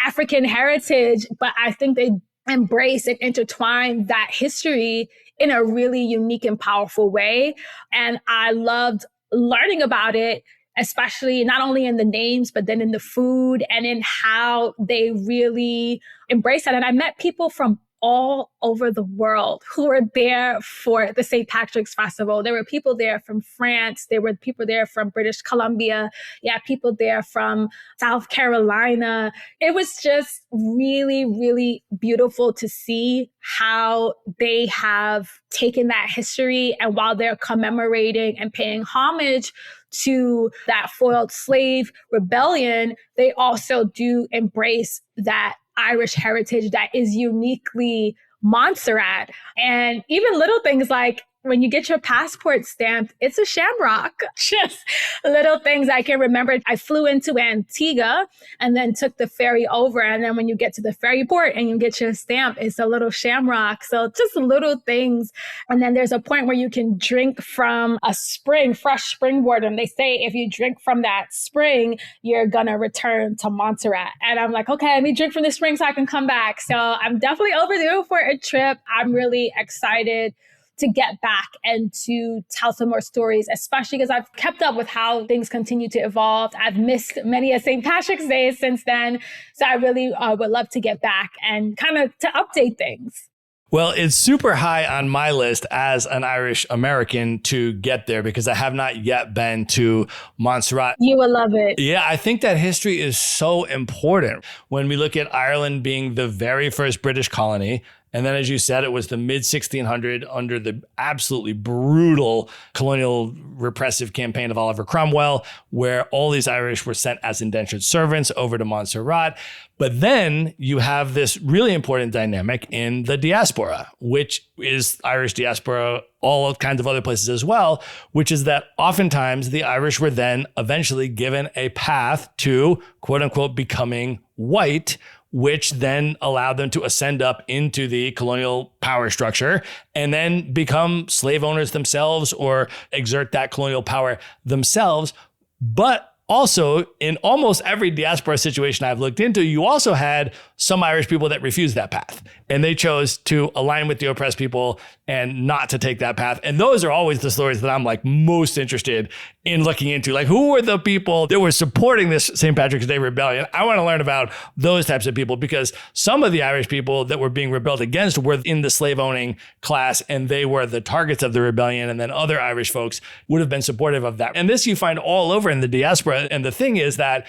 African heritage. But I think they embrace and intertwine that history in a really unique and powerful way. And I loved learning about it, especially not only in the names, but then in the food and in how they really embrace that. And I met people from all over the world who were there for the St. Patrick's Festival. There were people there from France. There were people there from British Columbia. Yeah, people there from South Carolina. It was just really, really beautiful to see how they have taken that history, and while they're commemorating and paying homage to that foiled slave rebellion, they also do embrace that Irish heritage that is uniquely Montserrat. And even little things like when you get your passport stamped, it's a shamrock. Just little things I can remember. I flew into Antigua and then took the ferry over. And then when you get to the ferry port and you get your stamp, it's a little shamrock. So just little things. And then there's a point where you can drink from a spring, fresh spring water. And they say if you drink from that spring, you're going to return to Montserrat. And I'm like, okay, let me drink from the spring so I can come back. So I'm definitely overdue for a trip. I'm really excited to get back and to tell some more stories, especially because I've kept up with how things continue to evolve. I've missed many of St. Patrick's Day since then. So I really would love to get back and kind of to update things. Well, it's super high on my list as an Irish American to get there because I have not yet been to Montserrat. You will love it. Yeah, I think that history is so important when we look at Ireland being the very first British colony. And then, as you said, it was the mid-1600s under the absolutely brutal colonial repressive campaign of Oliver Cromwell, where all these Irish were sent as indentured servants over to Montserrat. But then you have this really important dynamic in the diaspora, which is Irish diaspora, all kinds of other places as well, which is that oftentimes the Irish were then eventually given a path to, quote unquote, becoming white, which then allowed them to ascend up into the colonial power structure and then become slave owners themselves or exert that colonial power themselves. But also, in almost every diaspora situation I've looked into, you also had some Irish people that refused that path. And they chose to align with the oppressed people and not to take that path. And those are always the stories that I'm like most interested in looking into. Like, who were the people that were supporting this St. Patrick's Day rebellion? I want to learn about those types of people because some of the Irish people that were being rebelled against were in the slave owning class and they were the targets of the rebellion. And then other Irish folks would have been supportive of that. And this you find all over in the diaspora. And the thing is that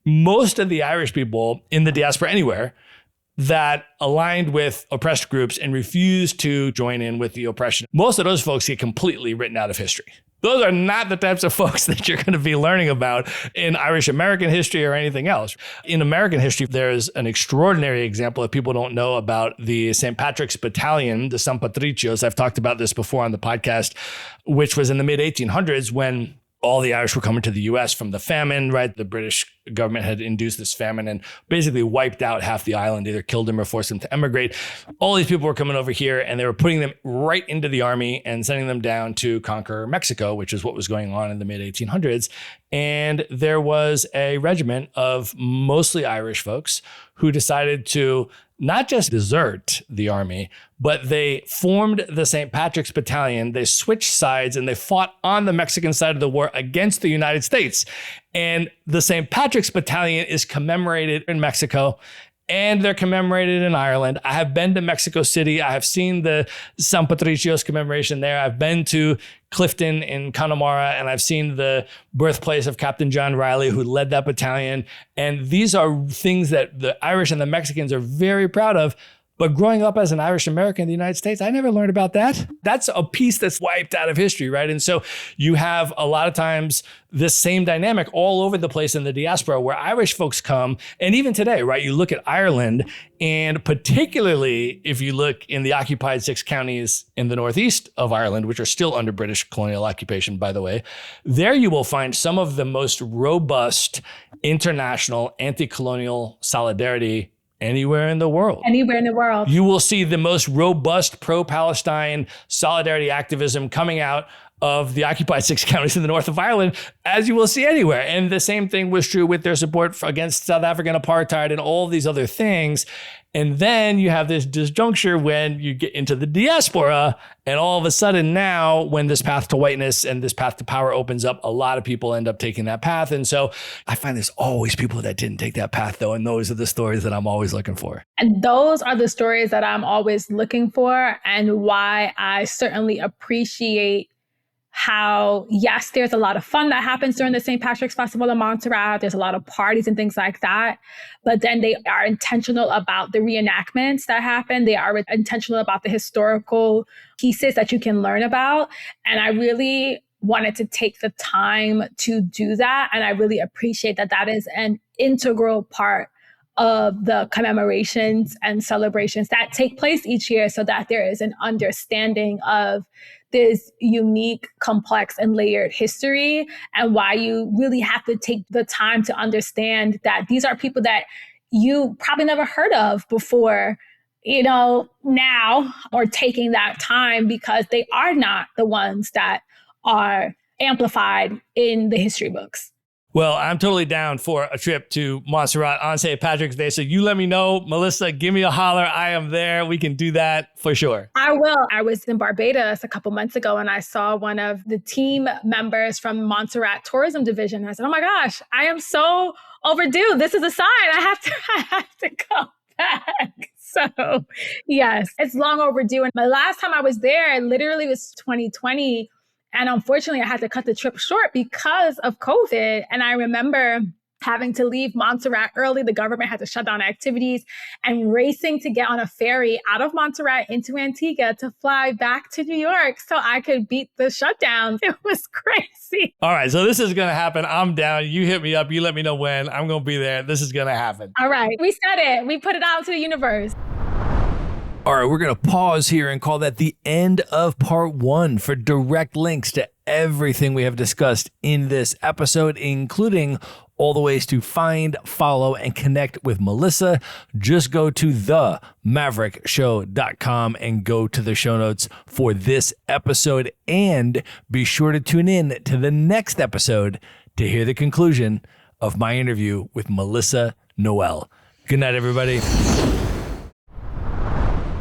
most of the Irish people in the diaspora anywhere that aligned with oppressed groups and refused to join in with the oppression, most of those folks get completely written out of history. Those are not the types of folks that you're going to be learning about in Irish American history or anything else. In American history, there's an extraordinary example that people don't know about the St. Patrick's Battalion, the San Patricios. I've talked about this before on the podcast, which was in the mid-1800s when all the Irish were coming to the U.S. from the famine, right? The British government had induced this famine and basically wiped out half the island, either killed them or forced them to emigrate. All these people were coming over here and they were putting them right into the army and sending them down to conquer Mexico, which is what was going on in the mid-1800s. And there was a regiment of mostly Irish folks who decided to not just desert the army, but they formed the St. Patrick's Battalion. They switched sides and they fought on the Mexican side of the war against the United States. And the St. Patrick's Battalion is commemorated in Mexico and they're commemorated in Ireland. I have been to Mexico City. I have seen the San Patricios commemoration there. I've been to Clifton in Connemara, and I've seen the birthplace of Captain John Riley, who led that battalion. And these are things that the Irish and the Mexicans are very proud of. But growing up as an Irish American in the United States, I never learned about that. That's a piece that's wiped out of history, right? And so you have a lot of times this same dynamic all over the place in the diaspora where Irish folks come. And even today, right, you look at Ireland, and particularly if you look in the occupied 6 counties in the northeast of Ireland, which are still under British colonial occupation, by the way, there you will find some of the most robust international anti-colonial solidarity anywhere in the world. Anywhere in the world. You will see the most robust pro-Palestine solidarity activism coming out of the occupied 6 counties in the north of Ireland, as you will see anywhere. And the same thing was true with their support against South African apartheid and all these other things. And then you have this disjuncture when you get into the diaspora, and all of a sudden now, when this path to whiteness and this path to power opens up, a lot of people end up taking that path. And so I find there's always people that didn't take that path, though, and those are the stories that I'm always looking for. And those are the stories that I'm always looking for, and why I certainly appreciate how, yes, there's a lot of fun that happens during the St. Patrick's Festival in Montserrat. There's a lot of parties and things like that. But then they are intentional about the reenactments that happen. They are intentional about the historical pieces that you can learn about. And I really wanted to take the time to do that. And I really appreciate that that is an integral part of the commemorations and celebrations that take place each year, so that there is an understanding of this unique, complex, and layered history, and why you really have to take the time to understand that these are people that you probably never heard of before, now, or taking that time, because they are not the ones that are amplified in the history books. Well, I'm totally down for a trip to Montserrat on St. Patrick's Day. So you let me know, Melissa, give me a holler. I am there. We can do that for sure. I will. I was in Barbados a couple months ago, and I saw one of the team members from Montserrat Tourism Division. And I said, oh my gosh, I am so overdue. This is a sign. I have to go back. So yes, it's long overdue. And my last time I was there literally was 2020. And unfortunately, I had to cut the trip short because of COVID. And I remember having to leave Montserrat early. The government had to shut down activities, and racing to get on a ferry out of Montserrat into Antigua to fly back to New York so I could beat the shutdown. It was crazy. All right. So this is going to happen. I'm down. You hit me up. You let me know when. I'm going to be there. This is going to happen. All right. We said it. We put it out to the universe. All right, we're going to pause here and call that the end of part 1 for direct links to everything we have discussed in this episode, including all the ways to find, follow, and connect with Melissa. Just go to themaverickshow.com and go to the show notes for this episode. And be sure to tune in to the next episode to hear the conclusion of my interview with Melissa Noel. Good night, everybody.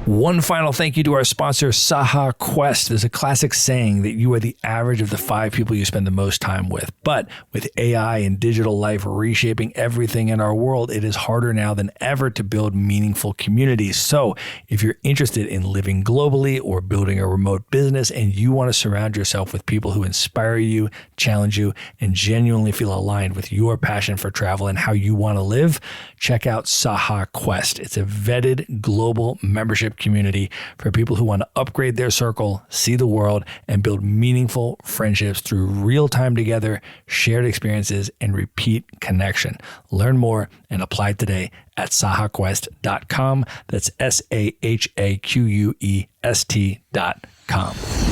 One final thank you to our sponsor, Saha Quest. There's a classic saying that you are the average of the 5 people you spend the most time with. But with AI and digital life reshaping everything in our world, it is harder now than ever to build meaningful communities. So if you're interested in living globally or building a remote business and you want to surround yourself with people who inspire you, challenge you, and genuinely feel aligned with your passion for travel and how you want to live, check out Saha Quest. It's a vetted global membership community for people who want to upgrade their circle, see the world, and build meaningful friendships through real time together, shared experiences, and repeat connection. Learn more and apply today at sahaquest.com. That's SAHAQUEST.com.